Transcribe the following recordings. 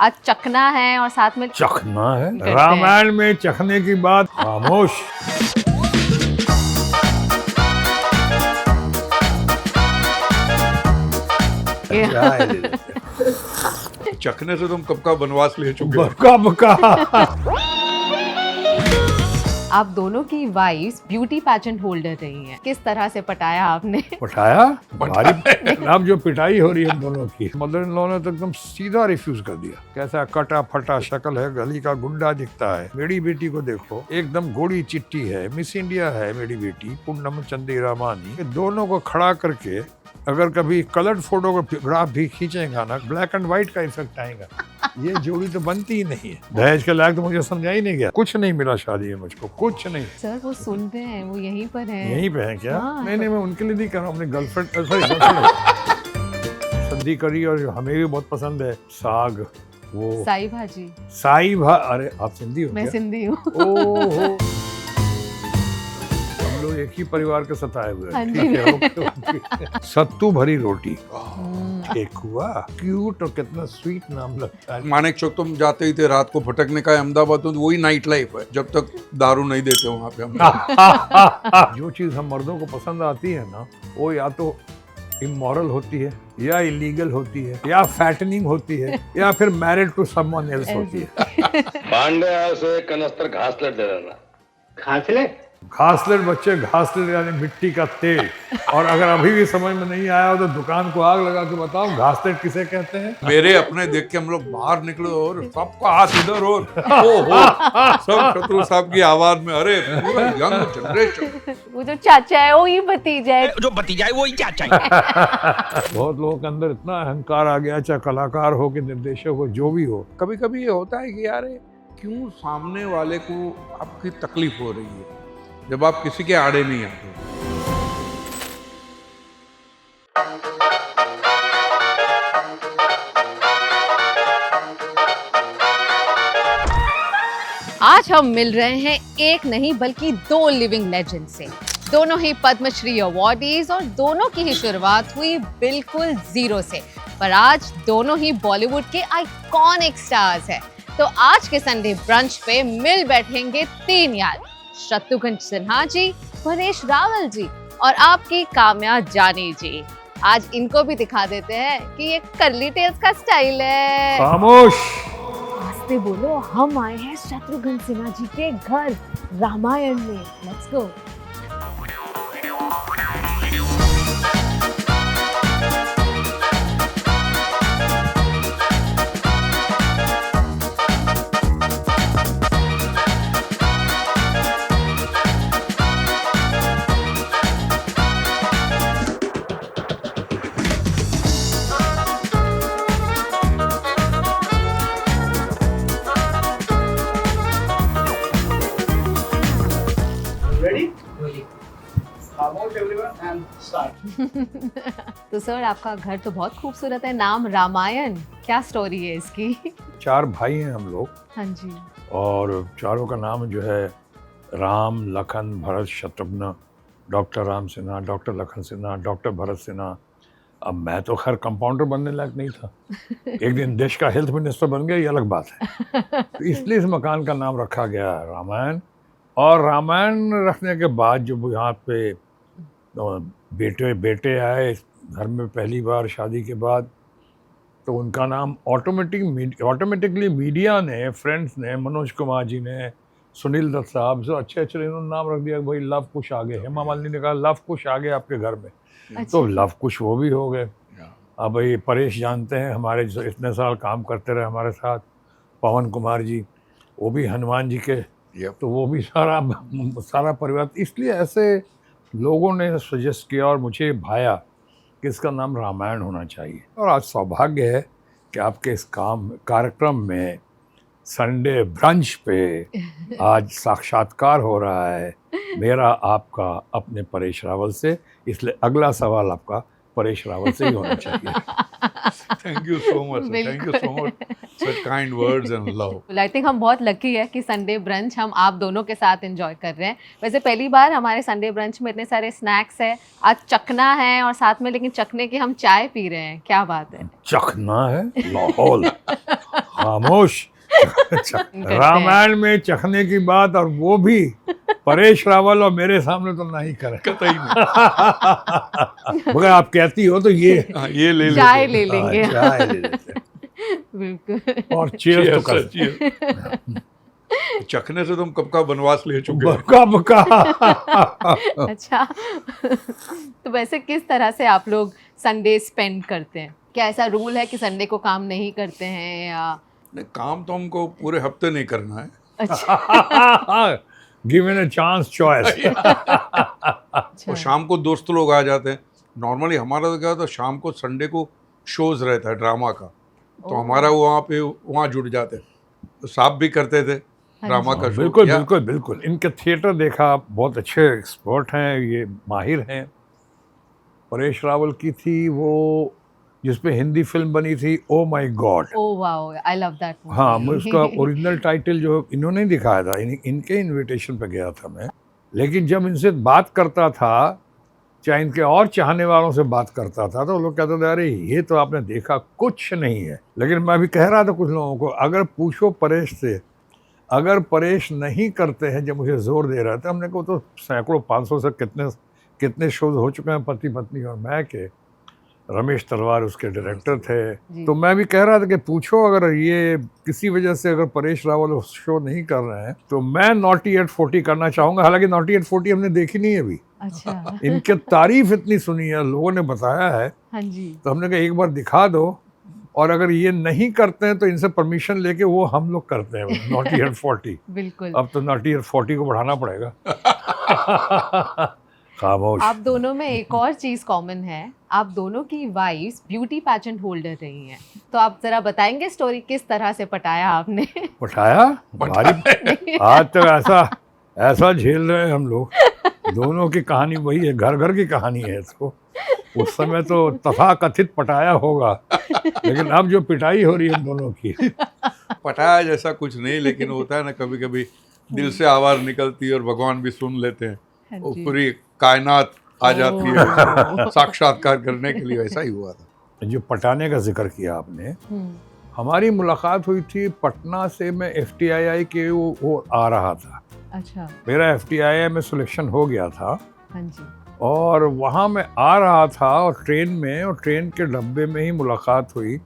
आज चखना है और साथ में चखना है। करते हैं। रामायण में चखने की बात खामोश। क्या है ये? चखने से तुम कब का वनवास ले चुके हो। बका बका। आप दोनों की वाइफ्स ब्यूटी पैजेंट होल्डर रही हैं। किस तरह से पटाया आपने? पटाया भारी। अब जो पिटाई हो रही है हम दोनों की, मदर इन लॉ ने तो एकदम सीधा रिफ्यूज कर दिया। कैसा कटा फटा शक्ल है, गली का गुंडा दिखता है। मेरी बेटी को देखो, एकदम गोड़ी चिट्टी है, मिस इंडिया है मेरी बेटी पूनम चंदी रामानी। ये दोनों को खड़ा करके अगर कभी कलर्ड फोटोग्राफ भी खींचेगा ना, ब्लैक एंड व्हाइट का इफेक्ट आएगा। ये जोड़ी तो बनती ही नहीं है। दहेज के लायक तो मुझे समझा ही नहीं गया। कुछ नहीं मिला शादी में मुझको, कुछ नहीं। सर वो सुन रहे हैं, वो यहीं पर हैं। यहीं पे है क्या? हाँ, नहीं मैं उनके लिए नहीं कर रहा हूँ, अपने गर्लफ्रेंड सब्जी करी और हमें भी बहुत पसंद है साग, वो साई भाजी। अरे आप सिंधी हो मैं क्या? सिंधी हूँ। ओहो, हम लोग एक ही परिवार के सताए हुए हाँ हैं। जी। ठीक है, ओके। सत्तू भरी रोटी, हम्म, ठेकुआ, क्यूट और कितना स्वीट नाम लगता है। मानेक चौक तुम जाते ही थे रात को भटकने का, अहमदाबाद तो वही नाइट लाइफ है जब तक दारू नहीं देते वहाँ पे हम। जो चीज हम मर्दों को पसंद आती है ना, वो या तो इमोरल होती है, या इलीगल होती है, या फैटनिंग होती है, या फिर मैरिड टू समवन एल्स होती है। पांडे से कनस्तर घासलेट दे देना। घासलेट? घासलेट बच्चे, घासलेट यानी मिट्टी का तेल। और अगर अभी भी समझ में नहीं आया हो तो दुकान को आग लगा के बताओ घासलेट किसे कहते हैं। मेरे अपने देख के हम लोग बाहर निकले और सबका हाथ इधर और ओहो, सब शत्रु साहब की आवाज में, अरे पूरा यंग जनरेशन। वो जो चाचा है वो ही भतीजा है। जो भतीजा है वो ही चाचा है। बहुत लोगों के अंदर इतना अहंकार आ गया, चाहे कलाकार हो कि निर्देशक हो, जो भी हो। कभी कभी ये होता है कि यार क्यों सामने वाले को आपकी तकलीफ हो रही है जब आप किसी के आड़े नहीं आते। आज हम मिल रहे हैं एक नहीं बल्कि दो लिविंग लेजेंड से। दोनों ही पद्मश्री अवार्डीज और दोनों की ही शुरुआत हुई बिल्कुल जीरो से। पर आज दोनों ही बॉलीवुड के आइकॉनिक स्टार्स हैं। तो आज के संडे ब्रंच पे मिल बैठेंगे तीन यार, शत्रुघ्न सिन्हा जी, परेश रावल जी और आपकी काम्या जानी जी। आज इनको भी दिखा देते हैं कि ये कर्ली टेल्स का स्टाइल है। खामोश। आस्ते बोलो, हम आए हैं शत्रुघ्न सिन्हा जी के घर रामायण में। Let's go. तो सर आपका घर तो बहुत खूबसूरत है, नाम रामायण, क्या स्टोरी है इसकी? 4 भाई हैं हम लोग, हाँ जी। और चारों का नाम जो है Ram, Lakhan, Bharat, Shatrughan. Doctor Ram Sinha, doctor Lakhan Sinha, doctor Bharat Sinha. अब मैं तो खैर कंपाउंडर बनने लायक नहीं था। एक दिन देश का हेल्थ मिनिस्टर बन गया, ये अलग बात है। तो इसलिए इस मकान का नाम रखा गया है रामायण। और रामायण रखने के बाद जो यहाँ पे बेटे आए घर में पहली बार शादी के बाद, तो उनका नाम ऑटोमेटिकली मीडिया ने, फ्रेंड्स ने, मनोज कुमार जी ने, सुनील दत्त साहब, जो अच्छे इन्होंने नाम रख दिया, भाई लव कुश आ गए। हेमा मालिनी ने कहा लव कुश आ गए आपके घर में, तो लव कुश वो भी हो गए। अब भाई परेश जानते हैं, हमारे जो इतने साल काम करते रहे हमारे साथ, पवन कुमार जी, वो भी हनुमान जी के, तो वो भी सारा परिवार। इसलिए ऐसे लोगों ने सजेस्ट किया और मुझे भाया कि इसका नाम रामायण होना चाहिए। और आज सौभाग्य है कि आपके इस कार्यक्रम में संडे ब्रंच पे आज साक्षात्कार हो रहा है मेरा आपका अपने परेश रावल से। इसलिए अगला सवाल आपका परेश रावल से ही होना चाहिए। Thank you so much, thank you so much, such kind words and love. I think हम बहुत लकी है कि संडे ब्रंच हम आप दोनों के साथ एंजॉय कर रहे हैं। वैसे पहली बार हमारे संडे ब्रंच में इतने सारे स्नैक्स है, आज चखना है और साथ में लेकिन चखने की हम चाय पी रहे हैं। क्या बात है। चखना है लाहौल। खामोश। रामायण में चखने की बात, और वो भी परेश रावल और मेरे सामने तो नहीं करे। कतई नहीं। मगर आप कहती हो तो ये हाँ, ये ले चाय लेते ले लेंगे। चाय ले लेते हैं। बिल्कुल। और चीयर्स तो कर cheers। चखने से तुम कब का वनवास ले चुके हो। कब का। अच्छा। तो वैसे किस तरह से आप लोग संडे स्पेंड करते हैं? क्या ऐसा रूल है कि संडे को काम नहीं करते हैं या? नहीं, काम तो हमको पूरे हफ्ते नहीं करना है। अच्छा। Given a chance choice. और शाम को दोस्त लोग आ जाते हैं। नॉर्मली हमारा तो क्या होता है, शाम को संडे को शोज रहता है ड्रामा का, तो हमारा वहाँ जुड़ जाते हैं। तो साहब भी करते थे ड्रामा का शो। बिल्कुल बिल्कुल बिल्कुल। इनके थिएटर देखा, आप बहुत अच्छे एक्सपर्ट हैं, ये माहिर हैं। परेश रावल की थी वो जिसपे हिंदी फिल्म बनी थी, oh my God. Oh wow, I love that movie. हाँ, मैं उसका ओरिजिनल टाइटल जो इन्होंने दिखाया था, इनके इनविटेशन पे गया था मैं। लेकिन जब इनसे बात करता था, चाहे इनके और चाहने वालों से बात करता था, तो वो लोग कहते थे अरे ये तो आपने देखा कुछ नहीं है। लेकिन मैं अभी कह रहा था कुछ लोगों को, अगर पूछो परेश से, अगर परेश नहीं करते हैं, जब मुझे जोर दे रहे थे, हमने को तो सैकड़ों 500 से कितने शोज हो चुके हैं, पति पत्नी और मैं के। रमेश तलवार उसके डायरेक्टर थे। तो मैं भी कह रहा था कि पूछो अगर ये किसी वजह से अगर परेश रावल शो नहीं कर रहे हैं, तो मैं नॉटी एट 40 करना चाहूँगा। हालांकि नॉटी एट 40 हमने देखी नहीं है अभी। अच्छा। इनके तारीफ इतनी सुनी है, लोगों ने बताया है, हाँ जी। तो हमने कहा एक बार दिखा दो, और अगर ये नहीं करते हैं तो इनसे परमिशन लेके वो हम लोग करते हैं नॉटी एट 40। बिल्कुल। अब तो नॉटी एट 40 को बढ़ाना पड़ेगा। खामोश। आप दोनों में एक और चीज कॉमन है, आप दोनों की वाइफ्स ब्यूटी पैजेंट होल्डर रही हैं। तो आप जरा बताएंगे स्टोरी, किस तरह से पटाया आपने? पटाया भारी। आज तक ऐसा झेल रहे हैं हम लोग। दोनों की कहानी वही है, घर घर की कहानी है। तो उस समय तो तथाकथित पटाया होगा, लेकिन अब जो पिटाई हो रही है दोनों की। पटाया जैसा कुछ नहीं, लेकिन होता है ना कभी कभी दिल से आवाज निकलती है और भगवान भी सुन लेते हैं। हाँ वो जी। पूरी कायनात आ जाती है साक्षात्कार करने के लिए। ऐसा ही हुआ था। जो पटाने का जिक्र किया आपने, हमारी मुलाकात हुई थी पटना से। मैं FTII के वो आ रहा था। अच्छा। मेरा FTII में सिलेक्शन हो गया था। हाँ जी। और वहाँ मैं आ रहा था और ट्रेन में, और ट्रेन के डब्बे में ही मुलाकात हुई।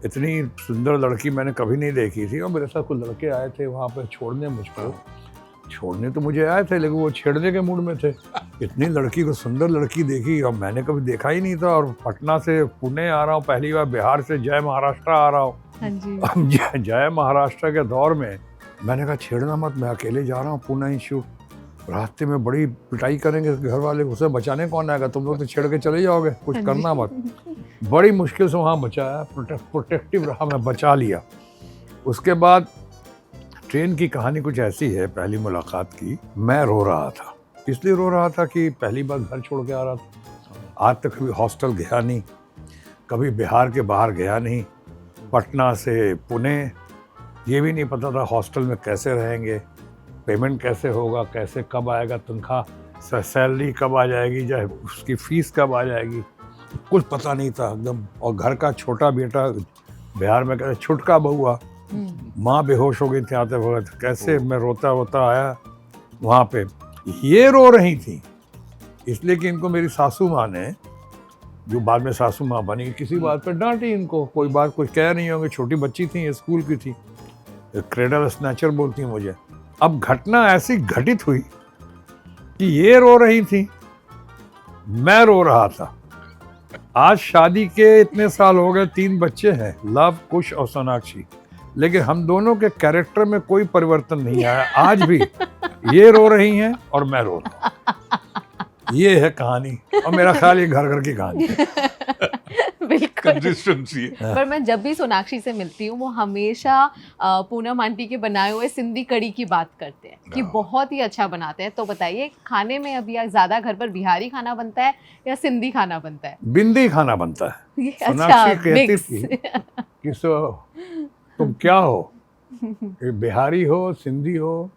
इतनी सुंदर लड़की मैंने कभी नहीं देखी थी। और मेरे साथ कुछ लड़के आए थे वहाँ पर छोड़ने मुझको। छोड़ने तो मुझे आए थे, लेकिन वो छेड़ने के मूड में थे। इतनी लड़की को, सुंदर लड़की देखी और मैंने कभी देखा ही नहीं था। और पटना से पुणे आ रहा हूँ पहली बार, बिहार से जय महाराष्ट्र आ रहा हूँ। हाँ जी। अब जय महाराष्ट्र के दौर में मैंने कहा छेड़ना मत, मैं अकेले जा रहा हूँ पुणे ही शूट। रास्ते में बड़ी पिटाई करेंगे घर वाले, उसे बचाने कौन आएगा, तुम लोग तो छेड़ के चले जाओगे, कुछ करना मत। बड़ी मुश्किल से वहाँ बचाया, प्रोटेक्टिव रहा, मैं बचा लिया। उसके बाद ट्रेन की कहानी कुछ ऐसी है, पहली मुलाकात की। मैं रो रहा था, इसलिए रो रहा था कि पहली बार घर छोड़ के आ रहा था। आज तक कभी हॉस्टल गया नहीं, कभी बिहार के बाहर गया नहीं। पटना से पुणे, ये भी नहीं पता था हॉस्टल में कैसे रहेंगे, पेमेंट कैसे होगा, कैसे कब आएगा तनख्वाह, सैलरी कब आ जाएगी, चाहे उसकी फीस कब आ जाएगी, कुछ पता नहीं था एकदम। और घर का छोटा बेटा बिहार में कहते छुटका बहुआ, माँ बेहोश हो गई थी आते वक्त। कैसे मैं रोता रोता आया वहाँ पे। ये रो रही थी इसलिए कि इनको मेरी सासू माँ ने, जो बाद में सासू माँ बनी, किसी बात पर डांटी इनको। कोई बात कुछ कह नहीं होंगे, छोटी बच्ची थी, स्कूल की थी, क्रेडल स्नैचर बोलती मुझे। अब घटना ऐसी घटित हुई कि ये रो रही थी, मैं रो रहा था। आज शादी के इतने साल हो गए, 3 बच्चे हैं, लव, कुश और सोनाक्षी, लेकिन हम दोनों के कैरेक्टर में कोई परिवर्तन नहीं आया। आज भी ये रो रही हैं और मैं रो रहा हूं। ये है कहानी, और मेरा ख्याल ये घर घर की कहानी है। बिल्कुल। कंसिस्टेंसी है। पर मैं जब भी सोनाक्षी से मिलती हूँ, वो हमेशा पूनम आंटी के बनाए हुए सिंधी कड़ी की बात करते हैं कि बहुत ही अच्छा बनाते हैं। तो बताइए, खाने में अभी ज़्यादा घर पर बिहारी खाना बनता है या सिंधी खाना बनता है? बिंदी खाना बनता है। ये सोनाक्षी कहती मिक्स। थी कि तुम क्या हो, कि बिहारी हो, सिंधी हो?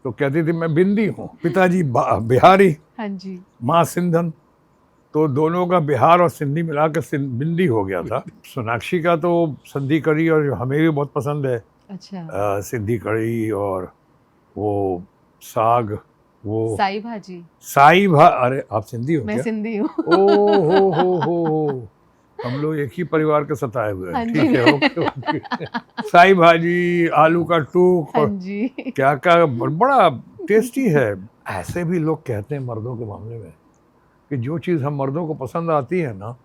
तो कहती थी मैं बिंदी हूँ, पिताजी बिहारी, हाँ जी। माँ सिंधन। तो दोनों का बिहार और सिंधी मिला के बिंदी हो गया था। सोनाक्षी का तो सिंधी कढ़ी, और हमें भी बहुत पसंद है अच्छा। सिंधी कढ़ी, और वो साग, वो साई भाजी। अरे आप सिंधी हो मैं क्या? सिंधी हूँ। ओ हो, हम लोग एक ही परिवार के सताए हुए हाँ हैं। जी। ठीक है, ओके। साई भाजी, आलू का टूक, हाँ और जी। क्या क्या बड़ा टेस्टी है। ऐसे भी लोग कहते हैं मर्दों के मामले में कि जो चीज़ हम मर्दों को पसंद आती है ना,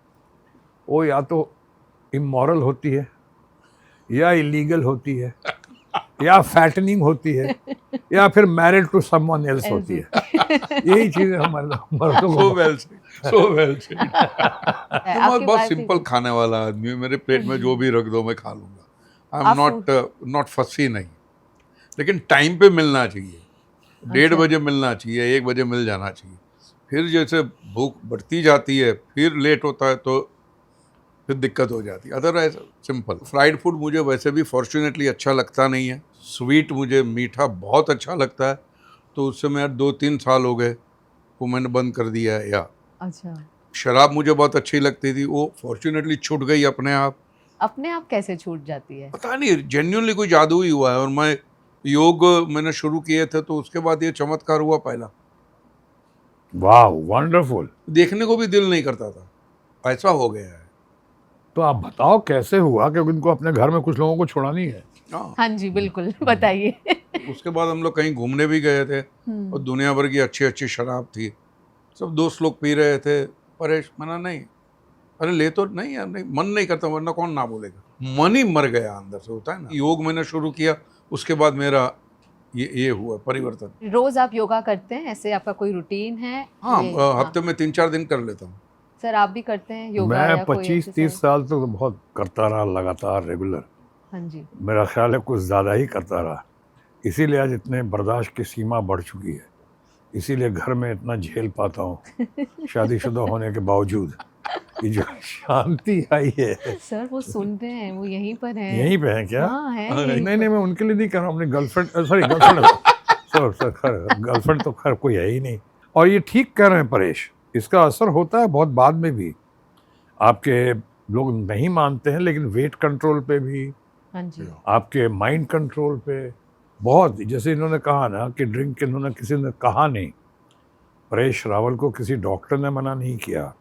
वो या तो इमोरल होती है, या इलीगल होती है, या फैटनिंग होती है, या फिर मैरिड टू समवन एल्स होती है। यही चीज़ें हम मर्दों सो को। Well said, so well said. मैं आपकी बहुत बात ही- सिंपल खाने वाला आदमी हूँ, मेरे प्लेट में जो भी रख दो मैं खा लूँगा। आई आप एम नॉट फसी नहीं, लेकिन टाइम पे मिलना चाहिए। 1:30 बजे मिलना चाहिए, 1 बजे मिल जाना चाहिए। फिर जैसे भूख बढ़ती जाती है, फिर लेट होता है तो फिर दिक्कत हो जाती है। Otherwise simple. फ्राइड फूड मुझे वैसे भी फॉर्चुनेटली अच्छा लगता नहीं है। स्वीट मुझे मीठा बहुत अच्छा लगता है, तो उससे मैं 2-3 साल हो गए वो मैंने बंद कर दिया है। या अच्छा, शराब मुझे बहुत अच्छी लगती थी, वो फॉर्चुनेटली छूट गई अपने आप। अपने आप कैसे छूट जाती है? पता नहीं, जेन्युइनली कोई जादू ही हुआ है। और मैं योग मैंने शुरू किए थे तो उसके बाद ये चमत्कार हुआ पहला। वाह, वंडरफुल। देखने को भी दिल नहीं करता था, ऐसा हो गया है। तो आप बताओ कैसे हुआ, क्योंकि उनको अपने घर में कुछ लोगों को छुड़ानी है। हाँ, हाँ जी, बिल्कुल, बताइए। उसके बाद हम लोग कहीं घूमने भी गए थे और दुनिया भर की अच्छी अच्छी शराब थी, सब दोस्त लोग पी रहे थे। परेश मना नहीं, अरे ले तो नहीं यार, नहीं मन नहीं करता, वरना कौन ना बोलेगा। मन ही मर गया अंदर से, होता है ना। योग मैंने शुरू किया, उसके बाद मेरा ये हुआ परिवर्तन। रोज आप योगा करते हैं? ऐसे आपका कोई रूटीन है? हाँ, ये- हफ्ते में 3-4 दिन कर लेता हूँ। सर आप भी करते हैं योगा मैं या कोई 25-30 exercise? साल तो बहुत करता रहा, लगातार रेगुलर। हाँ जी। मेरा ख्याल है कुछ ज़्यादा ही करता रहा, इसीलिए आज इतने बर्दाश्त की सीमा बढ़ चुकी है। इसीलिए घर में इतना झेल पाता हूँ शादीशुदा होने के बावजूद। ये जो शांति आई है, सर वो सुन रहे हैं, वो यहीं पर हैं। यहीं पे है क्या? हाँ है हाँ, यहीं नहीं पर। मैं उनके लिए नहीं कर रहा हूँ, अपनी गर्लफ्रेंड, सॉरी गर्लफ्रेंड सर खैर गर्लफ्रेंड तो खैर कोई है ही नहीं। और ये ठीक कह रहे हैं परेश, इसका असर होता है बहुत बाद में भी। आपके लोग नहीं मानते हैं, लेकिन वेट कंट्रोल पे भी, हाँ जी। आपके माइंड कंट्रोल पे बहुत। जैसे इन्होंने कहा ना कि ड्रिंक, इन्होंने किसी ने कहा नहीं, परेश रावल को किसी डॉक्टर ने मना नहीं किया,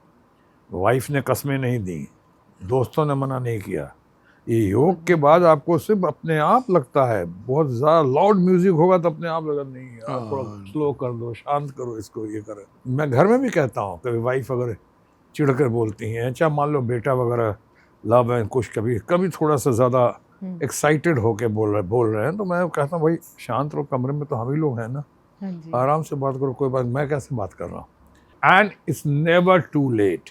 वाइफ ने कसमें नहीं दी, दोस्तों ने मना नहीं किया। ये योग के बाद आपको सिर्फ अपने आप लगता है, बहुत ज़्यादा लाउड म्यूजिक होगा तो अपने आप लगा नहीं आप थोड़ा स्लो कर दो, शांत करो इसको, ये करें। मैं घर में भी कहता हूँ, कभी वाइफ अगर चिढ़ कर बोलती हैं, चाहे मान लो बेटा वगैरह लव एंड कुछ कभी थोड़ा सा ज़्यादा एक्साइटेड होके बोल रहे हैं, तो मैं कहता हूँ भाई शांत रहो, कमरे में तो हम ही लोग हैं ना, हाँ जी। आराम से बात करो, कोई बात, मैं कैसे बात कर रहा हूँ। And it's never too late.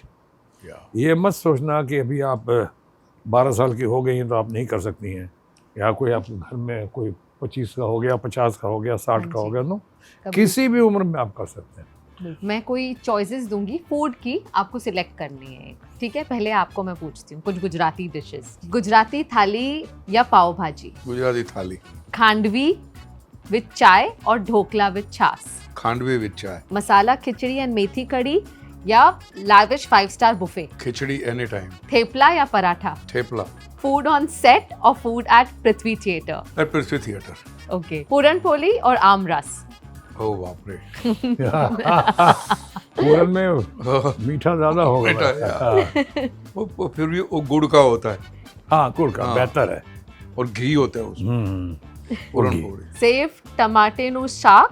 ये मत सोचना कि अभी आप 12 साल की हो गई हैं तो आप नहीं कर सकती हैं, या कोई आपके घर में कोई 25 का हो गया, 50 का हो गया, 60 का हो गया, नो, किसी भी उम्र में आप कर सकते हैं। मैं कोई चॉइसेस दूंगी फूड की, आपको सिलेक्ट करनी है, ठीक है? पहले आपको मैं पूछती हूँ कुछ गुजराती डिशेस। गुजराती थाली या पाव भाजी? गुजराती थाली। खांडवी विद चाय और ढोकला विद छाछ? खांडवी विद चाय। मसाला खिचड़ी एंड मेथी कड़ी या lavish 5 star buffet? Khichdi any time. Thepla या paratha? Thepla. Food on set और food at Prithvi theatre? Prithvi theatre. Okay. Puran poli और आम रस? ओ बाप रे। पूरन में मीठा ज़्यादा होगा। मीठा, हाँ, वो फिर भी वो गुड़ का होता है हाँ गुड़ का हाँ। बेहतर है। और घी होता है उसमें। पूरन घी। पोड़ी। सेव टमाटेનું શાક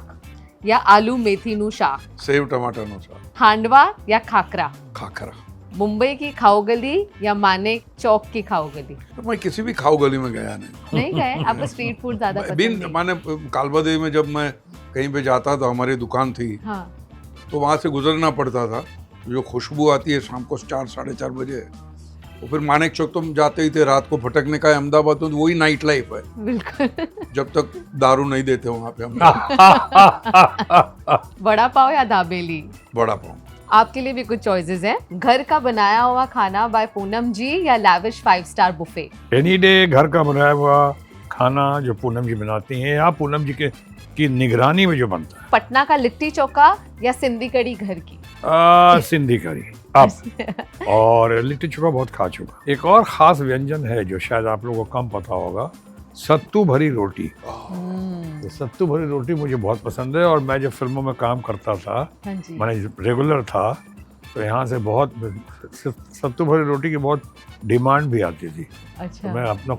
या आलू मेथीનું શાક? सेव टमाटर નો શાક। हांडवा या खाकरा? खाखरा। मुंबई की खाओ गली या मानेक चौक की खाओ गली? तो मैं किसी भी खाओ गली में गया नहीं। नहीं गए? आपको स्ट्रीट फूड ज्यादा पसंद बिन है? माने कालबा देवी में जब मैं कहीं पे जाता था, हमारी दुकान थी, हाँ। तो वहाँ से गुजरना पड़ता था। जो खुशबू आती है शाम को 4-4:30 बजे, तो फिर मानेक चौक तो हम जाते ही थे, रात को भटकने का है अहमदाबाद में, तो वही नाइट लाइफ है, बिल्कुल। जब तक दारू नहीं देते वहाँ पे हम। वड़ा पाव या दाबेली? बड़ा पाव। आपके लिए भी कुछ चॉइसेस हैं। घर का बनाया हुआ खाना बाय पूनम जी या lavish 5 star buffet? Any day घर का बनाया हुआ खाना जो पूनम जी बनाती हैं, या पूनम जी की निगरानी में जो बनता है। पटना का लिट्टी चोखा या सिंधी कड़ी घर की? सिंधी करी। अब और लिट्टी चोखा बहुत खा चुका। एक और ख़ास व्यंजन है जो शायद आप लोगों को कम पता होगा, सत्तू भरी रोटी। तो सत्तू भरी रोटी मुझे बहुत पसंद है और मैं जब फिल्मों में काम करता था, हाँ जी। मैंने रेगुलर था, तो यहाँ से बहुत सत्तू भरी रोटी की बहुत डिमांड भी आती थी। अच्छा। तो मैं अपना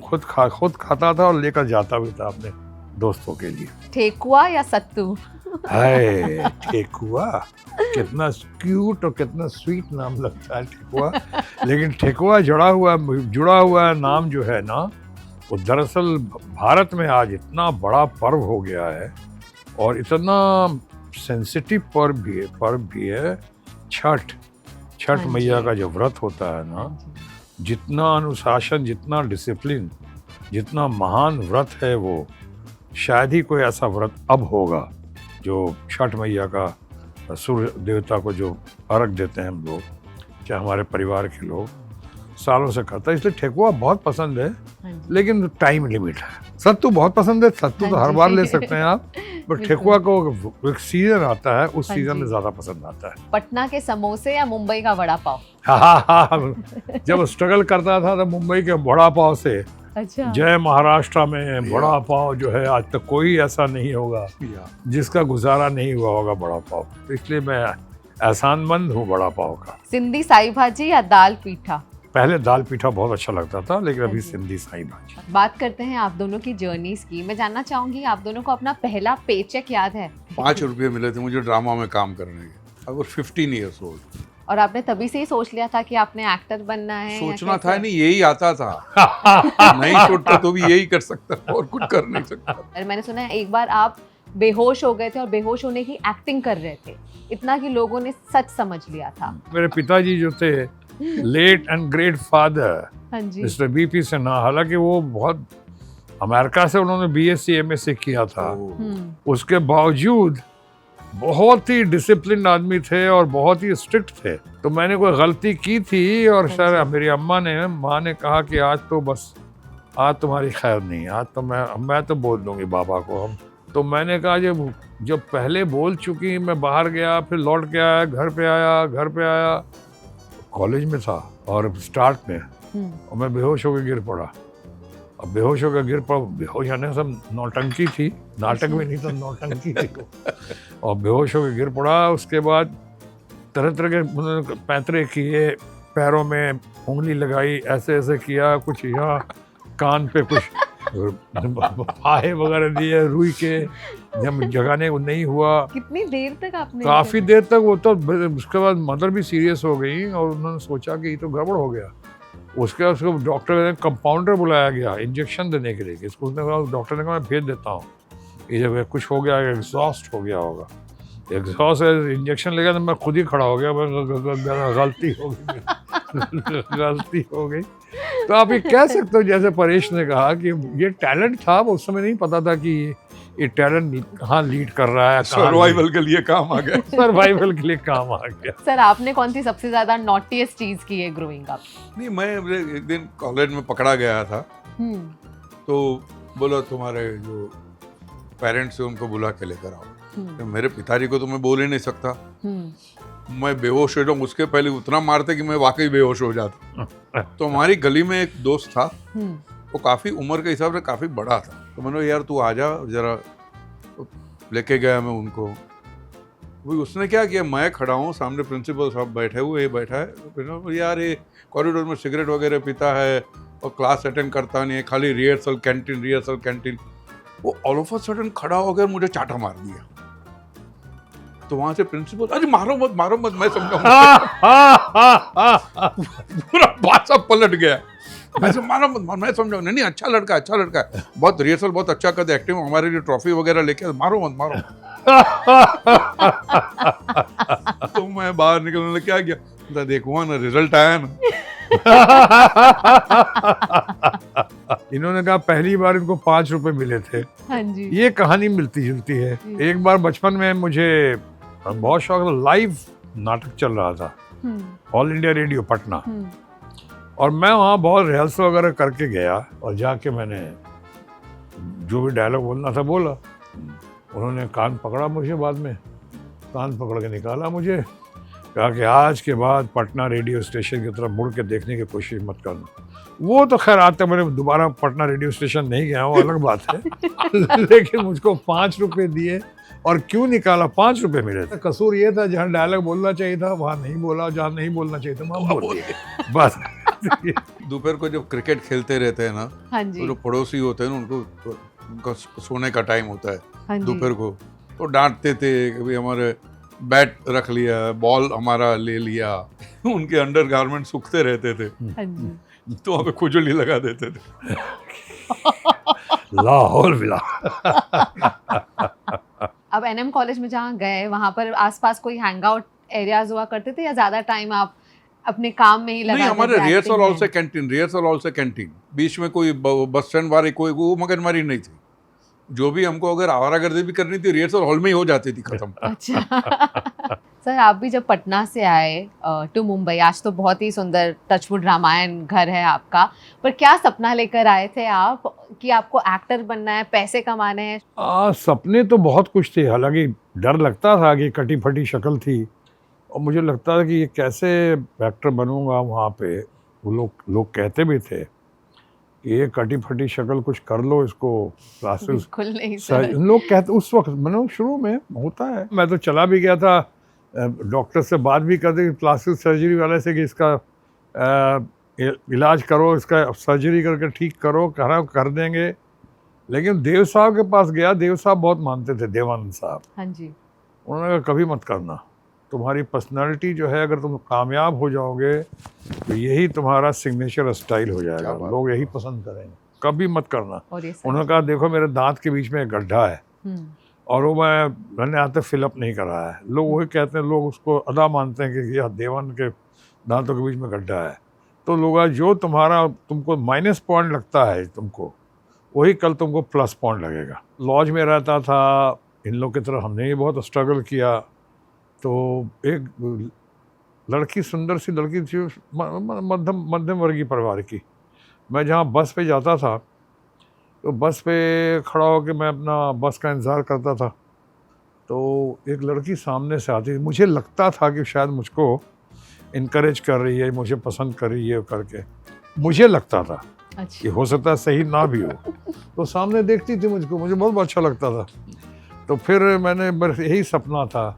खुद खाता था और लेकर जाता भी था अपने दोस्तों के लिए। ठेकुआ या सत्तू? हाय ठेकुआ, कितना क्यूट और कितना स्वीट नाम लगता है ठेकुआ। लेकिन ठेकुआ जुड़ा हुआ नाम जो है ना, वो दरअसल भारत में आज इतना बड़ा पर्व हो गया है और इतना सेंसिटिव पर्व भी है। छठ हाँ जी। मैया का जो व्रत होता है ना, जितना अनुशासन, जितना डिसिप्लिन, जितना महान व्रत है वो, शायद ही कोई ऐसा व्रत अब होगा जो छठ मैया का सूर्य देवता को जो अर्घ देते हैं हम लोग, चाहे हमारे परिवार के लोग, सालों से करता है। इसलिए ठेकुआ बहुत पसंद है, हाँ जी। लेकिन टाइम लिमिट है। सत्तू बहुत पसंद है, सत्तू तो हाँ हर जी। बार ले सकते हैं आप, बट बिल्कुल। ठेकुआ को एक सीजन आता है, उस हाँ सीजन जी। में ज्यादा पसंद आता है। पटना के समोसे या मुंबई का वड़ा पाव? हाँ, जब स्ट्रगल करता था तो मुंबई के वड़ा पाव से, अच्छा। जय महाराष्ट्र में वड़ा पाव जो है, आज तक कोई ऐसा नहीं होगा जिसका गुजारा नहीं हुआ होगा वड़ा पाव। तो इसलिए मैं एहसानमंद हूँ वड़ा पाव का। सिंधी साई भाजी या दाल पीठा? पहले दाल पीठा बहुत अच्छा लगता था, लेकिन अभी हाँ जी। सिंधी साई भाजी। बात करते हैं आप दोनों की जर्नीज की। मैं जानना चाहूंगी, आप दोनों को अपना पहला पेचेक याद है? 5 रुपये मिले थे मुझे ड्रामा में काम करने के। I was 15 years old. और आपने तभी से ही सोच लिया था कि आपने एक्टर बनना है? या सोचना कैसे? था नहीं, यही आता था। नहीं सोचता तो भी यही कर सकता था और कुछ कर नहीं सकता। और मैंने सुना है एक बार आप बेहोश हो गए थे और बेहोश होने की एक्टिंग कर रहे थे, इतना कि लोगों ने सच समझ लिया था। मेरे पिताजी जो थे, लेट एंड ग्रेट फादर हाँ जी। मिस्टर बीपी सिन्हा, हालांकि वो बहुत अमेरिका से उन्होंने बीएससी एमएससी किया था, उसके बावजूद बहुत ही डिसिप्लिन आदमी थे और बहुत ही स्ट्रिक्ट थे। तो मैंने कोई गलती की थी और शायद मेरी माँ ने कहा कि आज तो बस, आज तुम्हारी खैर नहीं, आज तो मैं तो बोल दूंगी बाबा को हम। तो मैंने कहा जब पहले बोल चुकी, मैं बाहर गया, फिर लौट के आया, घर पे आया, कॉलेज में था और स्टार्ट में, और मैं बेहोश होकर गिर पड़ा। अब बेहोश होकर गिर पड़ा, बेहोश आने सब नौटंकी थी, नाटक में नहीं तो नौटंकी थी। और बेहोश होकर गिर पड़ा। उसके बाद तरह तरह के पैंतरे किए, पैरों में उंगली लगाई, ऐसे ऐसे किया, कुछ यहाँ कान पे कुछ फाहे वगैरह दिए रुई के, जब जगाने को नहीं हुआ। कितनी देर तक आपने? काफी देर तक। वो तो उसके बाद मदर भी सीरियस हो गई और उन्होंने सोचा कि ये तो गड़बड़ हो गया। उसके बाद उसको डॉक्टर ने, कंपाउंडर बुलाया गया इंजेक्शन देने के लिए। इसको उसने कहा, डॉक्टर ने कहा मैं भेज देता हूँ, ये जब कुछ हो गया, एग्जॉस्ट हो गया होगा। एग्जॉस्ट इंजेक्शन लेगा तो मैं खुद ही खड़ा हो गया, गलती हो गई। गलती हो गई। तो आप ये कह सकते हो, जैसे परेश ने कहा कि ये टैलेंट था, वो उस समय नहीं पता था कि ये टैलेंट कहाँ लीड कर रहा है, सर्वाइवल के लिए काम आ गया। सर्वाइवल के लिए काम आ गया। सर, आपने कौन सी सबसे ज्यादा नॉटीएस्ट चीज की है ग्रोइंग अप? नहीं, मैं एक दिन कॉलेज में पकड़ा गया था, तो बोला तुम्हारे जो पेरेंट्स हैं उनको बुला के लेकर आओ। तो मेरे पिताजी को तो मैं बोल ही नहीं सकता, मैं बेहोश हो जाऊँ, उसके पहले उतना मारते कि मैं वाकई बेहोश हो जाता। तो हमारी गली में एक दोस्त था, वो काफ़ी उम्र के हिसाब से काफ़ी बड़ा था। तो मैंने यार तू आ जा जरा, तो लेके गया मैं उनको। वो उसने क्या किया, मैं खड़ा हूँ, सामने प्रिंसिपल साहब बैठे हुए, बैठा है। तो यार ये कॉरिडोर में सिगरेट वगैरह पीता है और क्लास अटेंड करता नहीं है, खाली रिहर्सल कैंटीन। वो ऑल ऑफ अ सडन खड़ा होकर मुझे चाटा मार दिया। तो वहां से प्रिंसिपल, अरे मारो मत, मैं समझाऊंगा। पूरा भाषा पलट गया। मैं मारो मत, मैं समझाऊं। नहीं, अच्छा लड़का है, बहुत रिहर्सल बहुत अच्छा करते, एक्टिंग, हमारे लिए ट्रॉफी वगैरह लेके, मारो मत। तो मैं बाहर निकलने क्या किया, देखो ना रिजल्ट आया ना। इन्होंने कहा पहली बार इनको 5 रुपए मिले थे। हाँ जी। ये कहानी मिलती जुलती है। एक बार बचपन में मुझे बहुत शौक था, लाइव नाटक चल रहा था, ऑल इंडिया रेडियो पटना, और मैं वहाँ बहुत रिहर्सल वगैरह करके गया और जाके मैंने जो भी डायलॉग बोलना था बोला। उन्होंने कान पकड़ा मुझे, बाद में कान पकड़ के निकाला मुझे, कहा कि आज के बाद पटना रेडियो स्टेशन की तरफ मुड़ के देखने की कोशिश मत करना। वो तो खैर आज तक मैंने दोबारा पटना रेडियो स्टेशन नहीं गया हूँ, अलग बात है। लेकिन मुझको 5 रुपए दिए, और क्यों निकाला, 5 रुपए मिले थे। कसूर ये था जहाँ डायलॉग बोलना चाहिए था वहाँ नहीं बोला, जहाँ नहीं बोलना चाहिए था वहाँ बोल दिया, बस। दोपहर को जब क्रिकेट खेलते रहते हैं ना, हाँ तो जी, जो पड़ोसी होते हैं ना, उनका सोने का टाइम होता है हाँ जी। दोपहर को, तो डांटते थे कि भाई हमारे बैट रख लिया, बॉल हमारा ले लिया। उनके अंडर गारमेंट सूखते रहते थे, हाँ जी। तो वहाँ पे खुजली लगा देते थे। लाहौल विला। अब एनएम कॉलेज में जहाँ गए वहाँ पर आसपास कोई हैंग आउट एरियाज हुआ करते थे, या ज्यादा टाइम आप अपने काम में ही लगा नहीं, देते हमारे थे रिहर्सल acting हॉल में? से कैंटीन, रिहर्सल हॉल से कैंटीन, बीच में कोई बस स्टैंड वाली कोई वो मगजमारी नहीं थी। जो भी हमको अगर आवारागर्दी भी करनी थी, रिहर्सल हॉल में ही हो जाती थी खत्म। अच्छा। सर, आप भी जब पटना से आए टू मुंबई, आज तो बहुत ही सुंदर टचवुड रामायण घर है आपका, पर क्या सपना लेकर आए थे आप कि आपको एक्टर बनना है, पैसे कमाने हैं? सपने तो बहुत कुछ थे, हालांकि डर लगता था कि कटी फटी शक्ल थी, और मुझे लगता था कि ये कैसे एक्टर बनूंगा वहाँ पे। वो लोग कहते भी थे कि ये कटी फटी शक्ल कुछ कर लो, इसको क्लासेस। बिल्कुल नहीं सर। लोग कहते उस वक्त, मैंने शुरू में होता है, मैं तो चला भी गया था, डॉक्टर से बात भी करते प्लास्टिक सर्जरी वाले से कि इसका इलाज करो, इसका सर्जरी करके ठीक करो, कर देंगे। लेकिन देव साहब के पास गया, देव साहब बहुत मानते थे, देवानंद साहब। हाँ जी। उन्होंने कहा कभी मत करना, तुम्हारी पर्सनालिटी जो है, अगर तुम कामयाब हो जाओगे तो यही तुम्हारा सिग्नेचर स्टाइल हो जाएगा, लोग यही पसंद करेंगे, कभी मत करना। और ये उन्होंने कहा देखो मेरे दांत के बीच में एक गड्ढा है, और वो मैंने आते फिलअप नहीं करा है। लोग वही कहते हैं, लोग उसको अदा मानते हैं कि यह देवानंद के दांतों के बीच में गड्ढा है। तो लोग जो तुमको माइनस पॉइंट लगता है तुमको, वही कल तुमको प्लस पॉइंट लगेगा। लॉज में रहता था, इन लोग की तरह हमने भी बहुत स्ट्रगल किया। तो एक लड़की, सुंदर सी लड़की थी, मध्यम वर्गीय परिवार की। मैं जहाँ बस पे जाता था, तो बस पे खड़ा होकर मैं अपना बस का इंतज़ार करता था, तो एक लड़की सामने से आती थी। मुझे लगता था कि शायद मुझको इनकरेज कर रही है, मुझे पसंद कर रही है करके, मुझे लगता था। अच्छा। कि हो सकता है सही ना भी हो। तो सामने देखती थी मुझको, मुझे बहुत अच्छा लगता था। तो फिर मैंने बस यही सपना था,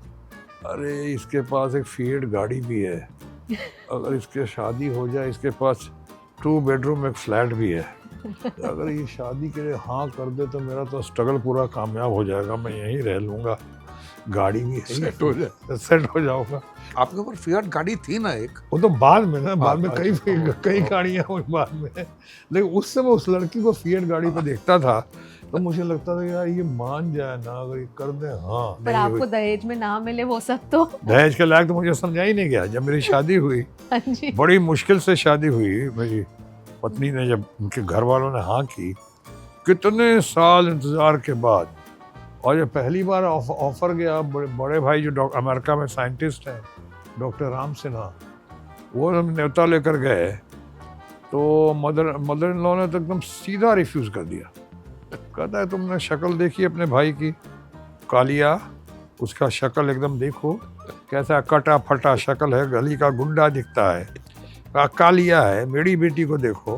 अरे इसके पास एक फिएट गाड़ी भी है, अगर इसके शादी हो जाए, इसके पास 2 बेडरूम एक फ्लैट भी है, अगर ये शादी के लिए हाँ कर दे तो मेरा तो स्ट्रगल पूरा कामयाब हो जाएगा, मैं यहीं रह लूँगा, गाड़ी भी है, सेट हो जाऊँगा। आपके पास फिएट गाड़ी थी ना एक? वो तो बाद में ना, बाद में कई गाड़ियाँ हुई बाद में, लेकिन उस समय उस लड़की को फिएट गाड़ी पे देखता था तो मुझे लगता था यार ये मान जाए ना, अगर ये कर दे। हाँ, पर आपको दहेज में ना मिले वो सब तो? दहेज के लायक तो मुझे समझा ही नहीं गया। जब मेरी शादी हुई, हाँ जी। बड़ी मुश्किल से शादी हुई, मेरी पत्नी ने, जब उनके घर वालों ने हाँ की, कितने साल इंतजार के बाद, और जब पहली बार ऑफर गया, बड़े भाई जो अमेरिका में साइंटिस्ट हैं, डॉक्टर राम सिन्हा, वो हम न्योता लेकर गए, तो मदर इन लॉ ने तो एकदम सीधा रिफ्यूज़ कर दिया। कहता है तुमने शक्ल देखी अपने भाई की, कालिया, उसका शक्ल एकदम देखो, कैसा कटा फटा शक्ल है, गली का गुंडा दिखता है, कालिया है। मेरी बेटी को देखो,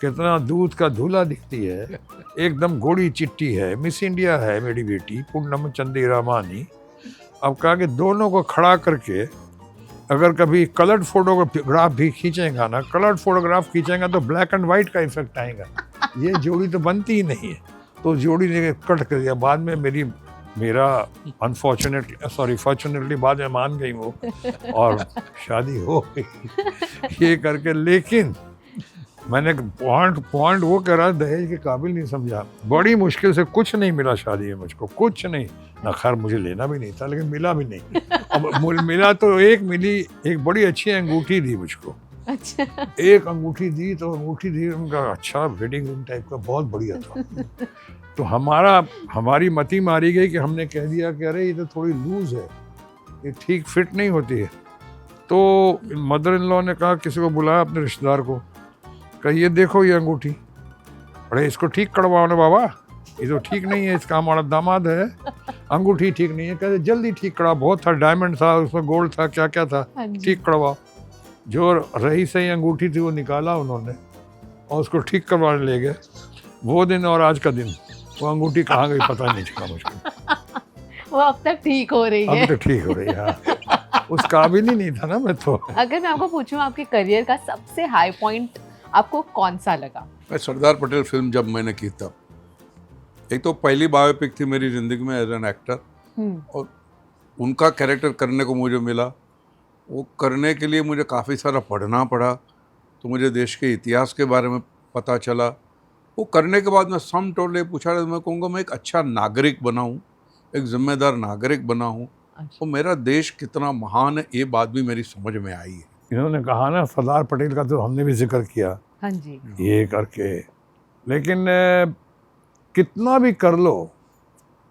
कितना दूध का धूला दिखती है, एकदम गोड़ी चिट्टी है, मिस इंडिया है मेरी बेटी, पूनम चंदी रामानी। अब कहा कि दोनों को खड़ा करके अगर कभी कलर्ड फोटोग्राफ भी खींचेगा ना, कलर्ड फोटोग्राफ खींचेगा तो ब्लैक एंड वाइट का इफेक्ट आएगा, ये जोड़ी तो बनती ही नहीं है। तो जोड़ी ने कट कर दिया। बाद में मेरा फॉर्चुनेटली बाद में मान गई वो, और शादी हो गई ये करके। लेकिन मैंने पॉइंट वो कह रहा, दहेज के काबिल नहीं समझा। बड़ी मुश्किल से, कुछ नहीं मिला शादी में मुझको, कुछ नहीं ना, खैर मुझे लेना भी नहीं था, लेकिन मिला भी नहीं। अब मिला तो एक बड़ी अच्छी अंगूठी दी मुझको। अच्छा। एक अंगूठी दी, तो अंगूठी दी उनका, अच्छा वेडिंग रिंग टाइप का, बहुत बढ़िया था। तो हमारी मती मारी गई कि हमने कह दिया कि अरे ये तो थोड़ी लूज है, ये ठीक फिट नहीं होती है। तो मदर इन लॉ ने कहा, किसी को बुलाया अपने रिश्तेदार को, कहा ये देखो ये अंगूठी, अरे इसको ठीक करवाओ ना बाबा। ये तो ठीक नहीं है, इसका हमारा दामाद है, अंगूठी ठीक नहीं है। कहते जल्दी ठीक करा, बहुत था, डायमंड था उसमें, गोल्ड था, क्या क्या था, हाँ जी। ठीक करवाओ। जो रही सही अंगूठी थी वो निकाला उन्होंने और उसको ठीक करवाने ले गए। वो दिन और आज का दिन, वो अंगूठी कहाँ गई पता नहीं चला मुझको। वो अब तक ठीक हो रही अब है। तो ठीक हो रही है। हाँ। उस काबिल ही नहीं था ना मैं तो। अगर मैं आपको पूछूं आपके करियर का सबसे हाई पॉइंट आपको कौन सा लगा? मैं सरदार पटेल फिल्म जब मैंने की तब, एक तो पहली बायोपिक थी मेरी ज़िंदगी में एज एन एक्टर, और उनका कैरेक्टर करने को मुझे मिला। वो करने के लिए मुझे काफ़ी सारा पढ़ना पड़ा, तो मुझे देश के इतिहास के बारे में पता चला। वो करने के बाद मैं सम टोटल पूछा, मैं कहूँगा मैं एक अच्छा नागरिक बनाऊँ, एक जिम्मेदार नागरिक बनाऊँ, तो मेरा देश कितना महान है ये बात भी मेरी समझ में आई है। इन्होंने कहा ना सरदार पटेल का, तो हमने भी जिक्र किया हाँ जी। ये करके, लेकिन कितना भी कर लो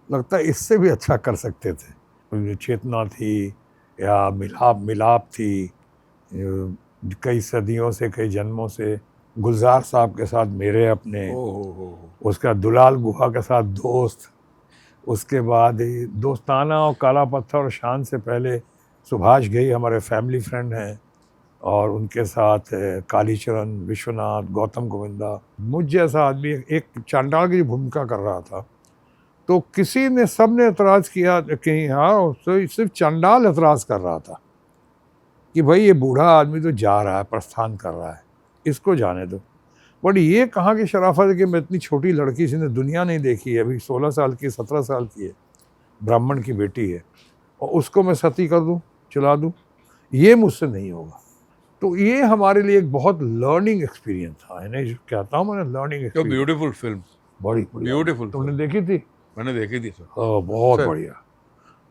लगता है इससे भी अच्छा कर सकते थे। जो चेतना थी या मिलाप थी, कई सदियों से, कई जन्मों से गुलजार साहब के साथ मेरे अपने, उसका दुलाल गुहा के साथ दोस्त, उसके बाद दोस्ताना और काला पत्थर और शान से पहले सुभाष घई हमारे फैमिली फ्रेंड हैं, और उनके साथ कालीचरण, विश्वनाथ, गौतम गोविंदा। मुझ जैसा आदमी एक चांडाल की भूमिका कर रहा था, तो किसी ने, सब ने एतराज़ किया कि हाँ, तो सिर्फ चांडाल एतराज़ कर रहा था कि भाई ये बूढ़ा आदमी तो जा रहा है, प्रस्थान कर रहा है, इसको जाने दो। बट ये कहाँ की शराफत है कि मैं इतनी छोटी लड़की, जिसने दुनिया नहीं देखी है, अभी 16 साल की, 17 साल की है, ब्राह्मण की बेटी है, और उसको मैं सती कर दूँ, चला दूँ, ये मुझसे नहीं होगा। तो ये हमारे लिए एक बहुत लर्निंग एक्सपीरियंस था, है ना, जो कहता हूँ मैंने, लर्निंग एक्सपीरियंस। ब्यूटीफुल फिल्म, बड़ी ब्यूटीफुल। तुमने देखी थी? मैंने देखी थी सर। बहुत सर। बढ़िया,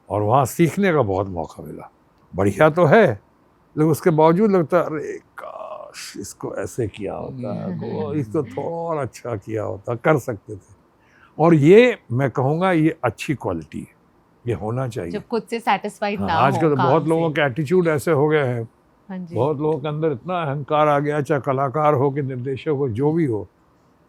और वहाँ सीखने का बहुत मौका मिला। बढ़िया तो है, लेकिन उसके बावजूद लगता है अरे काश इसको ऐसे किया होता, वो इसको थोड़ा अच्छा किया होता, कर सकते थे। और ये मैं कहूँगा ये अच्छी क्वालिटी है, ये होना चाहिए। जब खुद से सेटिस्फाइड ना हो आजकल तो काम बहुत से। लोगों के एटीट्यूड ऐसे हो गए हैं, हाँ जी। बहुत लोगों के अंदर इतना अहंकार आ गया, चाहे कलाकार हो कि निर्देशक हो, जो भी हो,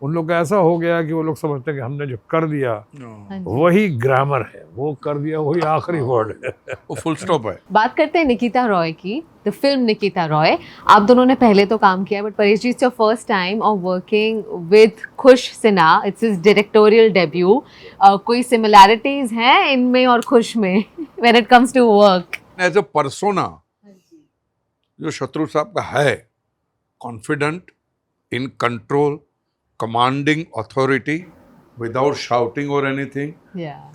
उन लोग का ऐसा हो गया कि वो लोग समझते हैं कि हमने जो कर दिया हाँ जी। वही ग्रामर है, वो कर दिया वही आखिरी वर्ड है। वो फुल स्टॉप है। बात करते हैं निकिता रॉय की, द फिल्म निकिता रॉय। आप दोनों ने पहले तो काम किया, but Paresh ji, it's your first time of working with Khush Sinha, it's his directorial debut. कोई सिमिलैरिटीज हैं इनमें और खुश में when it comes to work? As a persona जो शत्रु साहब का है, confident, in control, commanding authority without shouting और एनीथिंग,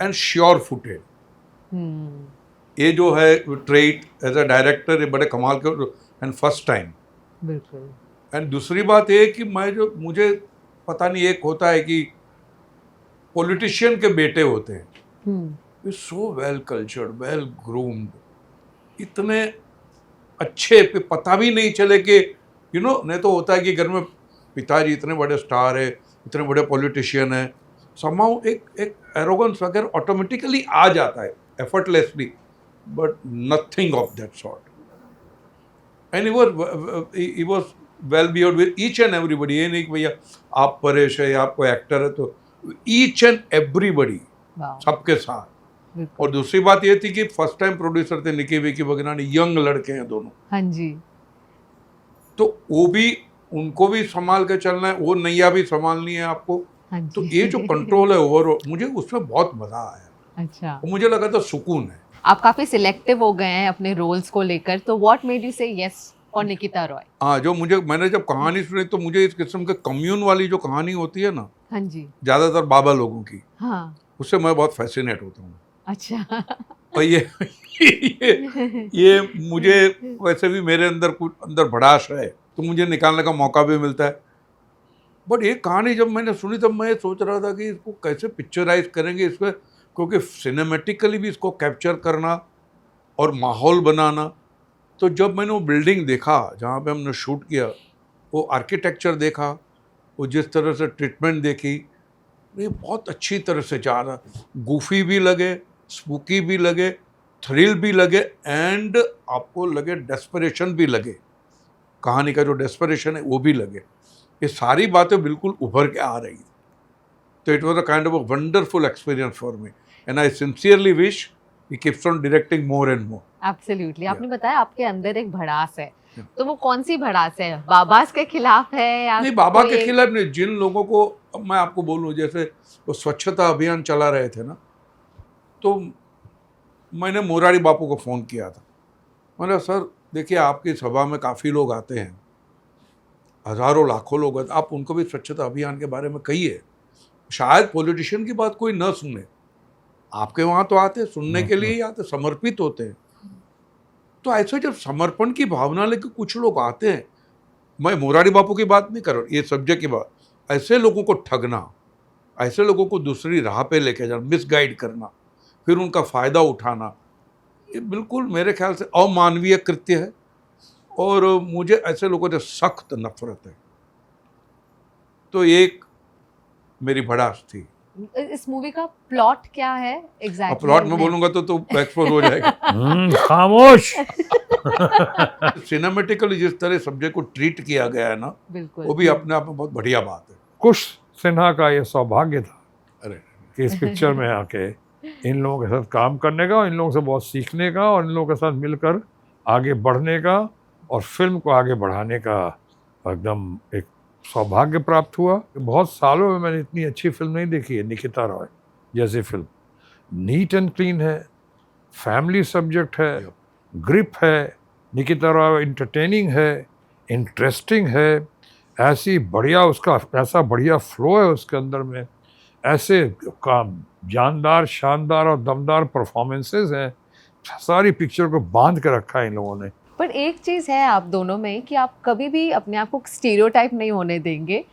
एंड श्योर फुटेड, ये जो है ट्रेट एज अ डायरेक्टर, ये बड़े कमाल के, एंड फर्स्ट टाइम। बिल्कुल। एंड दूसरी बात ये कि मुझे पता नहीं, एक होता है कि पॉलिटिशियन के बेटे होते हैं, so well cultured, well groomed, इतने अच्छे, पे पता भी नहीं चले कि नहीं तो होता है कि घर में पिताजी इतने बड़े स्टार है, इतने बड़े पॉलिटिशियन है, समाउ एक एरोगेंस वगैरह ऑटोमेटिकली आ जाता है, effortlessly, but nothing of that sort. And he was well behaved with each and everybody. ये नहीं कि भैया आप परेश है या आप कोई एक्टर है, तो ईच एंड एवरीबडी, सबके साथ। और दूसरी बात ये थी कि फर्स्ट टाइम प्रोड्यूसर थे निकी विकी बगनानी, यंग लड़के हैं दोनों। हाँ जी। तो वो भी, उनको भी संभाल के चलना है, वो नैया भी संभालनी है आपको। हाँ जी। तो ये जो कंट्रोल है ओवरऑल, मुझे उसमें बहुत मजा आया। अच्छा। और मुझे लगा था सुकून है। आप काफी सिलेक्टिव हो गए हैं अपने रोल्स को लेकर, तो व्हाट मेड यू से यस फॉर निकिता रॉय? हाँ, जो मैंने जब कहानी सुनी, तो मुझे इस किस्म के कम्यून वाली जो कहानी होती है ना, हाँ जी, ज्यादातर बाबा लोगों की, हाँ, उससे मैं बहुत फैसिनेट होता हूँ। अच्छा। और ये मुझे, वैसे भी मेरे अंदर कुछ अंदर भड़ास है, तो मुझे निकालने का मौका भी मिलता है। बट ये कहानी जब मैंने सुनी, तब मैं सोच रहा था कि इसको कैसे पिक्चराइज करेंगे इसमें, क्योंकि सिनेमेटिकली भी इसको कैप्चर करना और माहौल बनाना। तो जब मैंने वो बिल्डिंग देखा जहाँ पे हमने शूट किया, वो आर्किटेक्चर देखा, वो जिस तरह से ट्रीटमेंट देखी, ये बहुत अच्छी तरह से जा रहा, गूफी भी लगे, स्पूकी भी लगे, थ्रिल भी लगे, एंड आपको लगे डेस्परेशन भी लगे, कहानी का जो डेस्परेशन है वो भी लगे। ये सारी बातें बिल्कुल उभर के आ रही थी। तो it was a kind of a wonderful experience for me, and I sincerely wish he keeps on directing more and more. Absolutely. आपने बताया आपके अंदर एक भड़ास है, तो वो कौन सी भड़ास है? बाबास के खिलाफ है या नहीं, बाबा कोई के एक- खिलाफ नहीं। जिन लोगों को, अब मैं आपको बोलूं, जैसे वो स्वच्छता अभियान चला रहे थे ना, तो मैंने मोरारी बापू को फ़ोन किया था। मैंने, सर देखिए आपकी सभा में काफ़ी लोग आते हैं, हज़ारों लाखों लोग आते, आप उनको भी स्वच्छता अभियान के बारे में कहिए। शायद पॉलिटिशियन की बात कोई न सुने, आपके वहाँ तो आते, सुनने के लिए ही आते, समर्पित होते हैं। तो ऐसे जब समर्पण की भावना लेकर कुछ लोग आते हैं, मैं मोरारी बापू की बात नहीं कर रहा, ये सब्जेक्ट की बात, ऐसे लोगों को ठगना, ऐसे लोगों को दूसरी राह पे लेके जाना, मिसगाइड करना, फिर उनका फ़ायदा उठाना, ये बिल्कुल मेरे ख्याल से अमानवीय कृत्य है, और मुझे ऐसे लोगों से सख्त नफरत है। तो एक मेरी भड़ास थी। इस मूवी का प्लॉट क्या है अब एग्जैक्टली? प्लॉट में बोलूंगा तो एक्सपोज हो जाएगा। खामोश। सिनेमेटिकली जिस तरह सब्जेक्ट को ट्रीट किया गया है ना, बिल्कुल वो भी अपने आप में बहुत बढ़िया बात है। कुश सिन्हा का ये सौभाग्य था अरे कि इस पिक्चर में आके इन लोगों के साथ काम करने का, इन लोगों से बहुत सीखने का, और इन लोगों के साथ मिलकर आगे बढ़ने का और फिल्म को आगे बढ़ाने का एकदम एक सौभाग्य प्राप्त हुआ। बहुत सालों में मैंने इतनी अच्छी फिल्म नहीं देखी है निकिता रॉय जैसी फिल्म। नीट एंड क्लीन है, फैमिली सब्जेक्ट है, ग्रिप है, निकिता रॉय इंटरटेनिंग है, इंटरेस्टिंग है, ऐसी बढ़िया उसका ऐसा बढ़िया फ्लो है उसके अंदर में, ऐसे काम जानदार, शानदार और दमदार परफॉर्मेंसेस हैं। सारी पिक्चर को बांध के रखा है इन लोगों ने। पर एक चीज है आप दोनों में कि आप कभी भी अपने आप को स्टीरियोटाइप नहीं होने देंगे।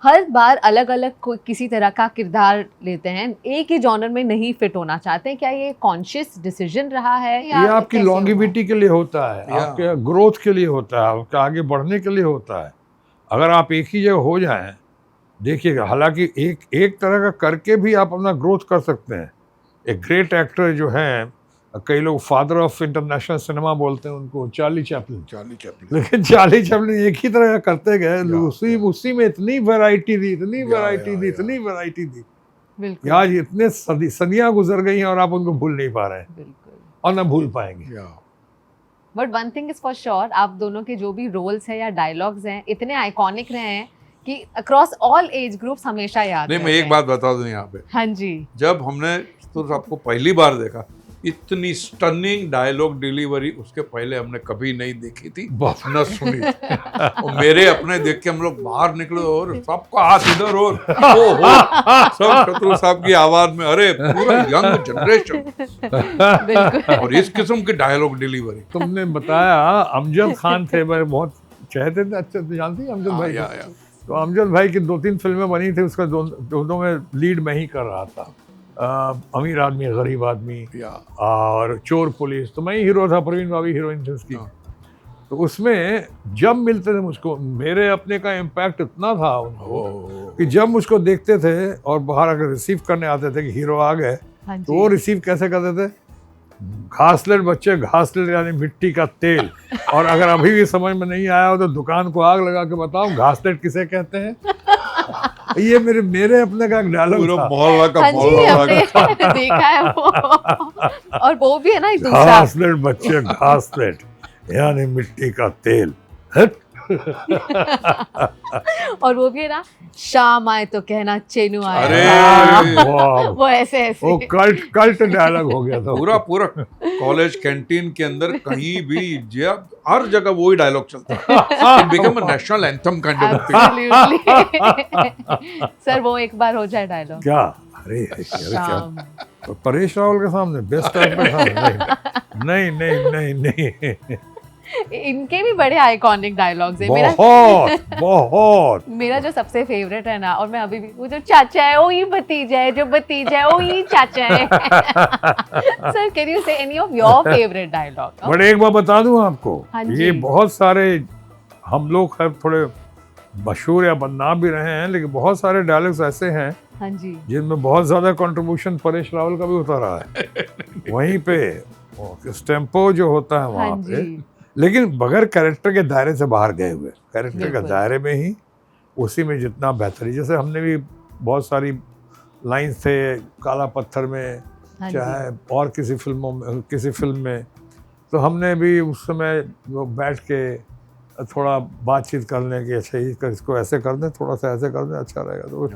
हर बार अलग अलग किसी तरह का किरदार लेते हैं, एक ही जॉनर में नहीं फिट होना चाहते। क्या ये कॉन्शियस डिसीजन रहा है या ये आपकी कैसे हुआ? लॉन्गिविटी के लिए होता है, या। आपके ग्रोथ के लिए होता है, आपके आगे बढ़ने के लिए होता है। अगर आप एक ही जगह हो जाएं, देखिएगा, हालांकि एक तरह का करके भी आप अपना ग्रोथ कर सकते हैं। एक ग्रेट एक्टर जो हैं, कई लोग फादर ऑफ इंटरनेशनल सिनेमा बोलते हैं उनको, चार्ली चैपलिन। लेकिन चार्ली चैपलिन एक ही तरह का करते गए, उसी में इतनी वैरायटी दी, इतनी वैरायटी दी बिल्कुल आज इतने सदियां गुजर गई हैं और आप उनको भूल नहीं पा रहे हैं बिल्कुल। और ना भूल पाएंगे। But one thing is for sure, आप दोनों के जो भी रोल्स हैं या डायलॉग्स हैं इतने आइकॉनिक रहे हैं कि अक्रॉस ऑल एज ग्रुप्स हमेशा याद नहीं, मैं रहते एक हैं। बात बता दूं यहाँ पे, हाँ जी, जब हमने तो आपको पहली बार देखा, इतनी स्टनिंग डायलॉग डिलीवरी उसके पहले हमने कभी नहीं देखी थी, न सुनी थी। और मेरे अपने देख के हम लोग बाहर निकले और सबका हाथ इधर, और सब शत्रु साहब की आवाज में, अरे पूरा यंग जनरेशन, बिल्कुल। और इस किस्म की डायलॉग डिलीवरी। तुमने बताया अमजद खान थे, मैं बहुत चाहते थे, अच्छे से जानती हैं अमजद भाई या। तो अमजद भाई की 2-3 फिल्में बनी थी, उसका दोनों में लीड मैं ही कर रहा था। अमीर आदमी, गरीब आदमी और चोर पुलिस, तो मैं ही हीरो था, प्रवीण बाबी हीरोइन थी उसकी। तो उसमें जब मिलते थे मुझको, मेरे अपने का इम्पैक्ट इतना था उनको कि जब मुझको देखते थे और बाहर अगर रिसीव करने आते थे कि हीरो आ गए, हाँ तो वो रिसीव कैसे करते थे? घासलेट बच्चे, घासलेट यानी मिट्टी का तेल। और अगर अभी भी समझ में नहीं आया हो तो दुकान को आग लगा के बताओ घासलेट किसे कहते हैं। ये मेरे अपने का एक डायलॉग पूरा था। मोहल्ला का हाँ जी, मोहल्ला का। हमने देखा है वो। और वो भी है ना एक दूसरा, घासलेट बच्चे, घासलेट यानी मिट्टी का तेल। हट। और वो भी है ना, शाम आए तो कहना चेनू आया। अरे वाह, वो ऐसे वो ऐसे कल्ट डायलॉग हो गया था। पूरा कॉलेज कैंटीन के अंदर कहीं भी हर जगह वही डायलॉग चलता है। It become a national anthem kind of thing. Absolutely। Sir वो एक बार हो जाए डायलॉग। क्या? अरे क्या शाम। परेश रावल के सामने, बेस्ट एक्टर के सामने नहीं नहीं नहीं नहीं इनके भी बड़े आइकॉनिक डायलॉग्स हैं। मेरा बहुत मेरा जो सबसे फेवरेट है ना, और मैं अभी भी, वो जो चाचा है वो ही भतीजा है, जो भतीजा है वो ही चाचा है। Sir can you say any of your favourite dialogue? But एक बार बता दूं आपको, हाँ जी। ये बहुत सारे हम लोग खैर थोड़े मशहूर या बदनाम भी रहे हैं, लेकिन बहुत सारे डायलॉग्स ऐसे हैं हाँ जी, जिनमें बहुत ज्यादा कंट्रीब्यूशन परेश रावल का भी होता रहा है। वहीं पे स्टेम्पो जो होता है वहाँ हाँ पे, जी, लेकिन बगैर कैरेक्टर के दायरे से बाहर गए हुए, कैरेक्टर के बिल्कुल। दायरे में ही उसी में जितना बेहतरी, जैसे हमने भी बहुत सारी लाइन्स थे काला पत्थर में, हाँ चाहे और किसी फिल्म में, तो हमने भी उस समय वो बैठ के थोड़ा बातचीत कर लें कि अच्छा इसको ऐसे कर दें, थोड़ा सा ऐसे कर दें, अच्छा रहेगा। तो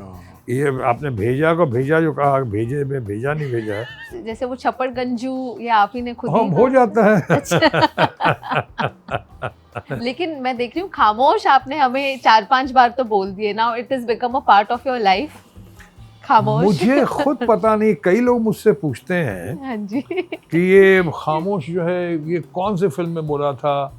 ये आपने भेजा जो कहा भेजे में भेजा नहीं भेजा है, जैसे वो छप्पड़ गंजू ये आप ही ने खुद हाँ ही हो जाता है। लेकिन मैं देख रही हूँ खामोश आपने हमें 4-5 बार तो बोल दिए, now it is become a part of your life खामोश। मुझे खुद पता नहीं, कई लोग मुझसे पूछते हैं हाँ जी। कि ये खामोश जो है ये कौन से फिल्म में बोला था,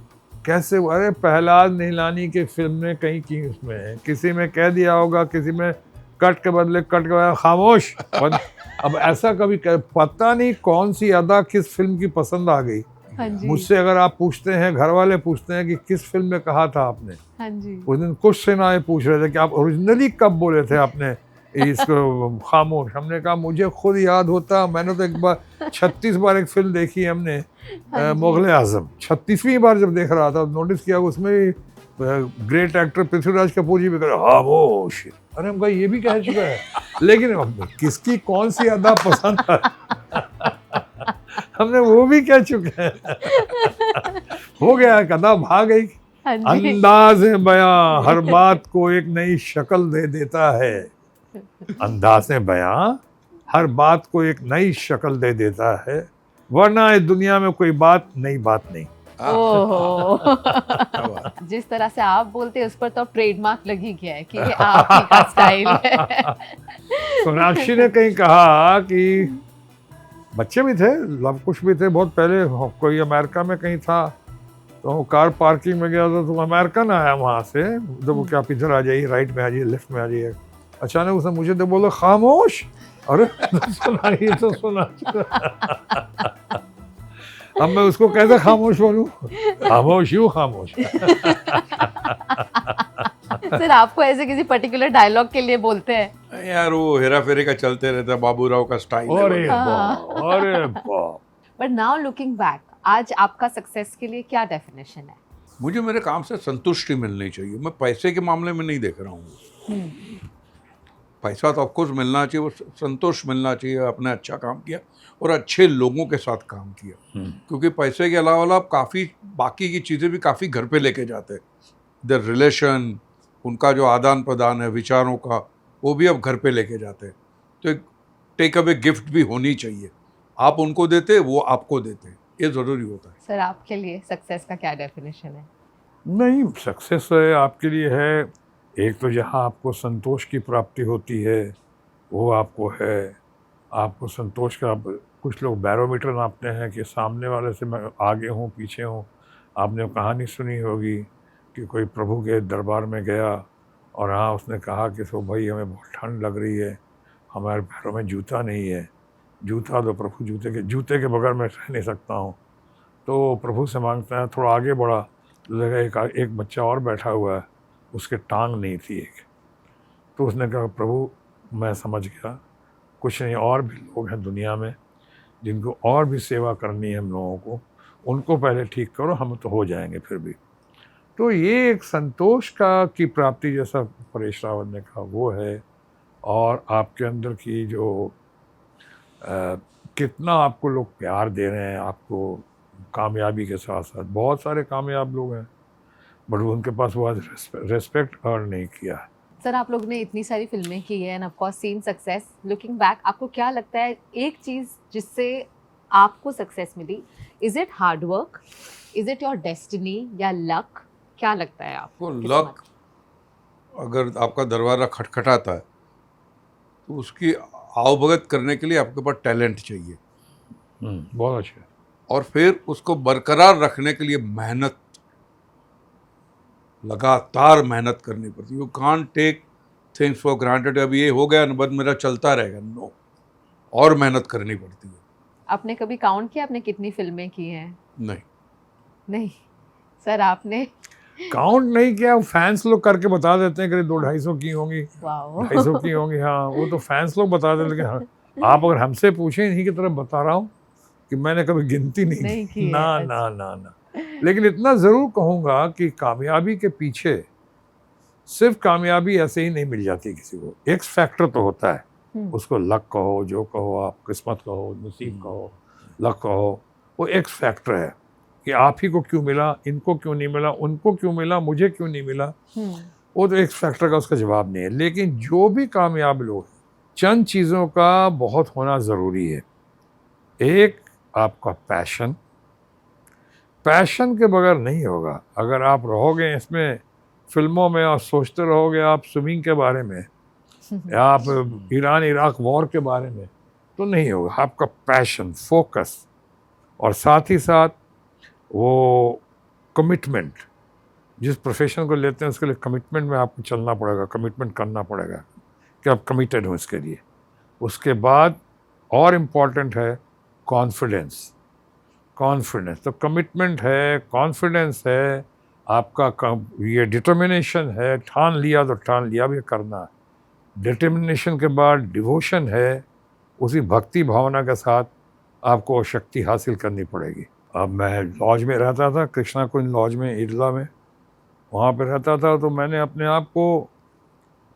कैसे, अरे प्रहलाद नीलानी के फिल्म में कहीं की उसमें है, किसी में कह दिया होगा, किसी में कट के बदले खामोश। अब ऐसा कभी पता नहीं कौन सी अदा किस फिल्म की पसंद आ गई। हाँ जी। मुझसे अगर आप पूछते हैं, घर वाले पूछते हैं कि किस फिल्म में कहा था आपने, हाँ जी। उस दिन कुछ सेनाएं पूछ रहे थे कि आप ओरिजिनली कब बोले थे आपने इसको खामोश। हमने कहा मुझे खुद याद होता, मैंने तो एक बार 36 बार एक फिल्म देखी है हमने, मुगल आजम। 36वीं बार जब देख रहा था नोटिस किया उसमें ग्रेट एक्टर पृथ्वीराज कपूर जी भी कह रहे खामोश। अरे हम कहा ये भी कह चुका है, लेकिन किसकी कौन सी अदा पसंद है हमने वो भी कह चुके हैं। हो गया, कदा भाग गई। हाँ जी। अंदाज बयां हर बात को एक नई शक्ल दे देता है, अंदाज बयां हर बात को एक नई शक्ल दे देता है, वरना इस दुनिया में कोई बात नई बात नहीं। ओहो। जिस तरह से आप बोलते हैं उस पर तो ट्रेडमार्क लग ही गया है कि ये आप ही का स्टाइल है। सोनाक्षी ने कहीं कहा कि बच्चे भी थे, लव कुश भी थे, बहुत पहले कोई अमेरिका में कहीं था, तो कार पार्किंग में गया था, तो अमेरिकन आया वहाँ से, जब वो क्या आप इधर आ जाइए, राइट में आ जाइए, लेफ्ट में आ जाइए। अचानक उसने मुझे तो बोला खामोश। अरे सुना, ये तो सुना। अब मैं उसको कैसे खामोश बोलूं? खामोश यूं खामोश। सर आपको ऐसे किसी पर्टिकुलर डायलॉग के लिए बोलते हैं? यार वो हेरा फेरी का चलते रहता है, बाबूराव का स्टाइल है। अरे वाह, अरे वाह। बट नाउ लुकिंग बैक, आज आपका सक्सेस के लिए क्या डेफिनेशन है? मुझे मेरे काम से संतुष्टि मिलनी चाहिए। मैं पैसे के मामले में नहीं देख रहा हूँ। पैसा तो ऑफकोर्स मिलना चाहिए, वो संतोष मिलना चाहिए, आपने अच्छा काम किया और अच्छे लोगों के साथ काम किया। क्योंकि पैसे के अलावा आप काफ़ी बाकी की चीज़ें भी काफ़ी घर पे लेके जाते हैं। द रिलेशन, उनका जो आदान प्रदान है विचारों का, वो भी आप घर पे लेके जाते हैं। तो एक टेक अवे गिफ्ट भी होनी चाहिए, आप उनको देते, वो आपको देते, ये ज़रूरी होता है। सर आपके लिए सक्सेस का क्या डेफिनेशन है? नहीं, सक्सेस है आपके लिए है एक तो जहाँ आपको संतोष की प्राप्ति होती है वो आपको है, आपको संतोष का, कुछ लोग बैरोमीटर नापते हैं कि सामने वाले से मैं आगे हूँ पीछे हूँ। आपने कहानी सुनी होगी कि कोई प्रभु के दरबार में गया और हाँ उसने कहा कि सो भाई हमें बहुत ठंड लग रही है, हमारे पैरों में जूता नहीं है, जूता दो प्रभु, जूते के बगैर मैं रह नहीं सकता हूँ। तो प्रभु से मांगते हैं, थोड़ा आगे बढ़ा तो देखा एक बच्चा और बैठा हुआ है, उसके टांग नहीं थी एक। तो उसने कहा प्रभु मैं समझ गया, कुछ नहीं, और भी लोग हैं दुनिया में जिनको और भी सेवा करनी है हम लोगों को, उनको पहले ठीक करो, हम तो हो जाएंगे फिर भी। तो ये एक संतोष का की प्राप्ति जैसा परेश रावल ने कहा वो है। और आपके अंदर की जो कितना आपको लोग प्यार दे रहे हैं, आपको कामयाबी के साथ साथ बहुत सारे कामयाब लोग हैं बट उनके पास वो आज रेस्पेक्ट अर्न नहीं किया है। सर आप लोग ने इतनी सारी फिल्में की है and of course seen success, looking back आपको क्या लगता है एक चीज़ जिससे आपको सक्सेस मिली, is it hard work, is it your destiny या लक, क्या लगता है आपको? लक, अगर आपका दरवाज़ा खटखटाता है तो उसकी आवभगत करने के लिए आपके पास टैलेंट चाहिए। बहुत अच्छा। और फिर उसको बरकरार रखने के लिए मेहनत, लगातार मेहनत करनी पड़ती है। You can't take things for granted, अब ये हो गया बस मेरा चलता रहेगा, नो, और मेहनत करनी पड़ती है। आपने कभी काउंट किया आपने कितनी फिल्में की हैं? नहीं। सर आपने काउंट नहीं किया, फैंस लोग करके बता देते हैं कि 200-250 की होंगी, 250 की होंगी, हाँ वो तो फैंस लोग बता देते हैं। लेकिन हाँ, आप अगर हमसे पूछें, इन्हीं की तरफ बता रहा हूँ कि मैंने कभी गिनती नहीं की। ना ना ना ना। लेकिन इतना ज़रूर कहूँगा कि कामयाबी के पीछे सिर्फ कामयाबी ऐसे ही नहीं मिल जाती किसी को, एक्स फैक्टर तो होता है। उसको लक कहो, जो कहो आप, किस्मत कहो, नसीब कहो, लक कहो, वो एक्स फैक्टर है कि आप ही को क्यों मिला, इनको क्यों नहीं मिला, उनको क्यों मिला, मुझे क्यों नहीं मिला। वो तो एक्स फैक्टर का उसका जवाब नहीं है। लेकिन जो भी कामयाब लोग हैं, चंद चीज़ों का बहुत होना ज़रूरी है। एक, आपका पैशन, पैशन के बगैर नहीं होगा। अगर आप रहोगे इसमें फिल्मों में और सोचते रहोगे आप स्विमिंग के बारे में या आप ईरान इराक वॉर के बारे में, तो नहीं होगा। आपका पैशन, फोकस, और साथ ही साथ वो कमिटमेंट, जिस प्रोफेशन को लेते हैं उसके लिए कमिटमेंट में आपको चलना पड़ेगा, कमिटमेंट करना पड़ेगा कि आप कमिटेड हो इसके लिए। उसके बाद और इम्पॉर्टेंट है कॉन्फिडेंस। कॉन्फिडेंस तो कमिटमेंट है, कॉन्फिडेंस है, आपका ये डिटर्मिनेशन है, ठान लिया तो ठान लिया भी करना है। डिटर्मिनेशन के बाद डिवोशन है, उसी भक्ति भावना के साथ आपको शक्ति हासिल करनी पड़ेगी। अब मैं लॉज में रहता था, कृष्णा कुंज लॉज में इडला में, वहाँ पे रहता था। तो मैंने अपने आप को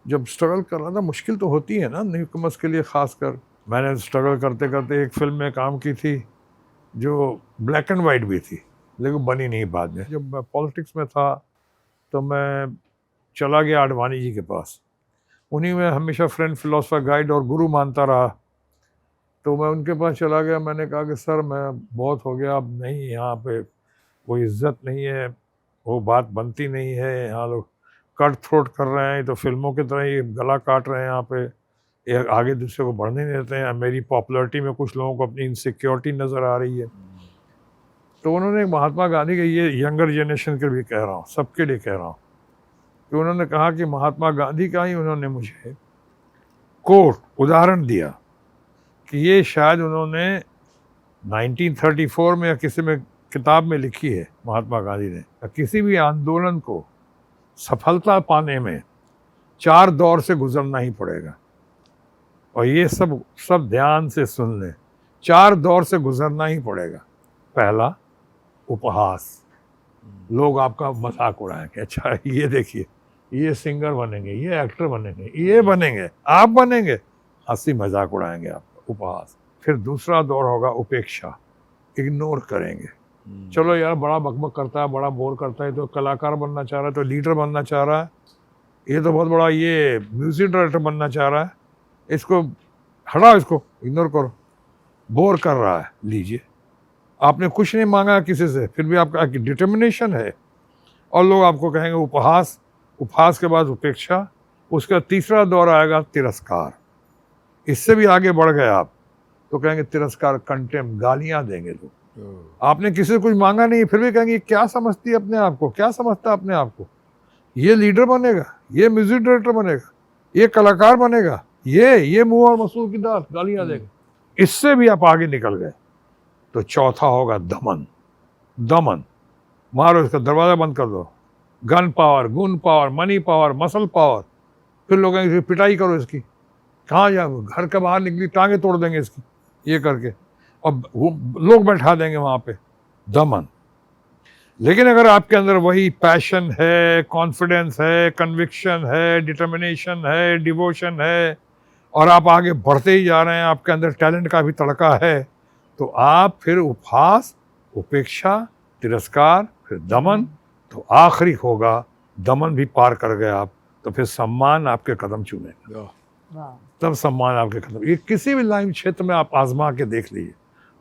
जब स्ट्रगल कर रहा था, मुश्किल तो होती है ना न्यूकमर्स के लिए ख़ासकर। मैंने स्ट्रगल करते करते एक फ़िल्म में काम की थी जो ब्लैक एंड वाइट भी थी, लेकिन बनी नहीं बाद में। जब मैं पॉलिटिक्स में था तो मैं चला गया आडवाणी जी के पास। उन्हीं में हमेशा फ्रेंड, फिलोसफर, गाइड और गुरु मानता रहा। तो मैं उनके पास चला गया। मैंने कहा कि सर मैं बहुत हो गया, अब नहीं, यहाँ पे कोई इज्जत नहीं है, वो बात बनती नहीं है, यहाँ लोग कट थ्रोट कर रहे हैं, तो फिल्मों की तरह ये गला काट रहे हैं यहाँ पे, ये आगे दूसरे को बढ़ने नहीं देते हैं। मेरी पॉपुलैरिटी में कुछ लोगों को अपनी इनसिक्योरिटी नज़र आ रही है। तो उन्होंने महात्मा गांधी के, ये यंगर जनरेशन के भी कह रहा हूँ, सबके लिए कह रहा हूँ, कि उन्होंने कहा कि महात्मा गांधी का ही उन्होंने मुझे कोट उदाहरण दिया कि ये शायद उन्होंने 1934 में या किसी में किताब में लिखी है महात्मा गांधी ने, किसी भी आंदोलन को सफलता पाने में 4 दौर से गुजरना ही पड़ेगा। और ये सब ध्यान से सुन लें, 4 दौर से गुजरना ही पड़ेगा। पहला, उपहास, लोग आपका मजाक उड़ाएंगे, अच्छा ये देखिए ये सिंगर बनेंगे, ये एक्टर बनेंगे, ये बनेंगे, आप बनेंगे, हंसी मजाक उड़ाएंगे आपका, उपहास। फिर दूसरा दौर होगा उपेक्षा, इग्नोर करेंगे। चलो यार बड़ा बकबक करता है, बड़ा बोर करता है, तो कलाकार बनना चाह रहा है, तो लीडर बनना चाह रहा है, ये तो बहुत बड़ा ये म्यूजिक डायरेक्टर बनना चाह रहा है, इसको हटाओ, इसको इग्नोर करो, बोर कर रहा है, लीजिए। आपने कुछ नहीं मांगा किसी से, फिर भी आपका डिटर्मिनेशन है, और लोग आपको कहेंगे उपहास। उपहास के बाद उपेक्षा, उसका तीसरा दौर आएगा तिरस्कार। इससे भी आगे बढ़ गए आप तो कहेंगे तिरस्कार, कंटेम, गालियां देंगे लोग। आपने किसी से कुछ मांगा नहीं, फिर भी कहेंगे क्या समझती है अपने आप को, क्या समझता है अपने आप को, ये लीडर बनेगा, ये म्यूजिक डायरेक्टर बनेगा, ये कलाकार बनेगा, ये मुंह और मसूर की दाल, गालियां देगा। इससे भी आप आगे निकल गए तो चौथा होगा दमन। दमन, मारो इसका, दरवाजा बंद कर दो, गन पावर, गुन power, money power, muscle power. फिर लोग कहेंगे पिटाई करो इसकी, कहाँ जा, घर के बाहर निकली टांगे तोड़ देंगे इसकी, ये करके, और वो लोग बैठा देंगे वहाँ पे। दमन। लेकिन अगर आपके अंदर वही पैशन है, कॉन्फिडेंस है, कन्विक्शन है, डिटर्मिनेशन है, डिवोशन है, और आप आगे बढ़ते ही जा रहे हैं, आपके अंदर टैलेंट का भी तड़का है, तो आप फिर उपहास, उपेक्षा, तिरस्कार, फिर दमन, तो आखिरी होगा दमन भी पार कर गए आप, तो फिर सम्मान आपके कदम चूमेगा। तब सम्मान आपके कदम, ये किसी भी लाइन क्षेत्र में आप आजमा के देख लीजिए।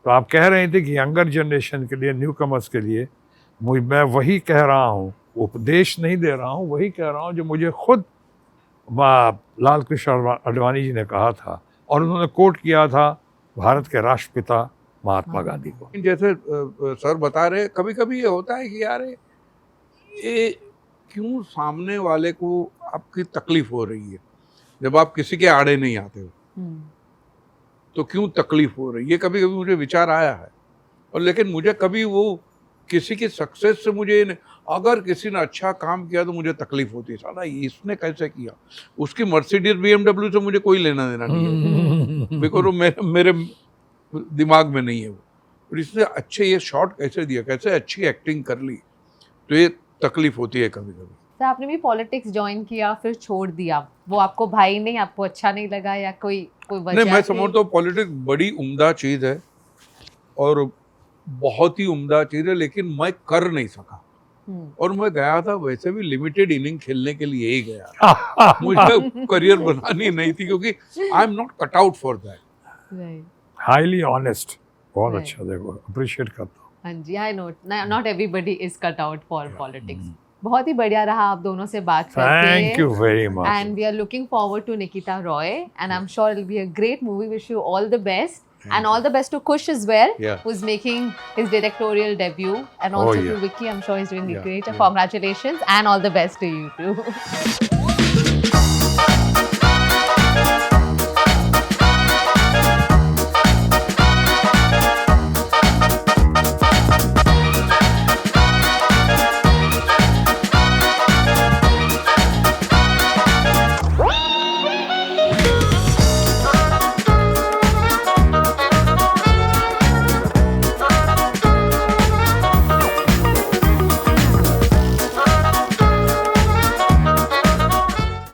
तो आप कह रहे थे कि यंगर जनरेशन के लिए, न्यू कमर्स के लिए, मैं वही कह रहा हूँ, उपदेश नहीं दे रहा हूँ, वही कह रहा हूँ जो मुझे खुद लाल कृष्ण आडवाणी जी ने कहा था, और उन्होंने कोट किया था भारत के राष्ट्रपिता महात्मा गांधी को। जैसे सर बता रहे, कभी कभी ये होता है कि यार ये क्यों सामने वाले को आपकी तकलीफ हो रही है, जब आप किसी के आड़े नहीं आते हो तो क्यों तकलीफ हो रही है, कभी कभी मुझे विचार आया है। और लेकिन मुझे कभी वो किसी की सक्सेस से मुझे, अगर किसी ने अच्छा काम किया तो मुझे तकलीफ होती है, साला इसने कैसे किया, उसकी मर्सिडीज BMW से मुझे कोई लेना देना नहीं है, बिकॉज वो मेरे दिमाग में नहीं है वो, और इसने अच्छे ये शॉट कैसे दिया, कैसे अच्छी एक्टिंग कर ली, तो ये तकलीफ होती है कभी कभी। तो आपने भी पॉलिटिक्स ज्वाइन किया फिर छोड़ दिया, वो आपको भाई नहीं, आपको अच्छा नहीं लगा या कोई वजह नहीं, मैं थी? समझता हूँ पॉलिटिक्स बड़ी उम्दा चीज़ है और बहुत ही उम्दा चीज़ है, लेकिन मैं कर नहीं सका। और मैं गया था वैसे भी लिमिटेड इनिंग खेलने के लिए ही गया, मुझे करियर बनानी नहीं थी, क्योंकि I am not cut out for that. Highly honest, बहुत Right. अच्छा, देखो अप्रिशिएट करता हूँ। हाँ जी, I know not everybody is cut out for politics. बहुत ही बढ़िया रहा आप दोनों से बात करके। Thank you very much. And we are looking forward to Nikita Roy, and I'm sure it'll be a great movie. Wish you all the best. And all the best to Kush as well, Yeah. who's making his directorial debut, and Oh, also yeah. to Vicky. I'm sure he's doing Yeah, great. yeah. Congratulations, and all the best to you too.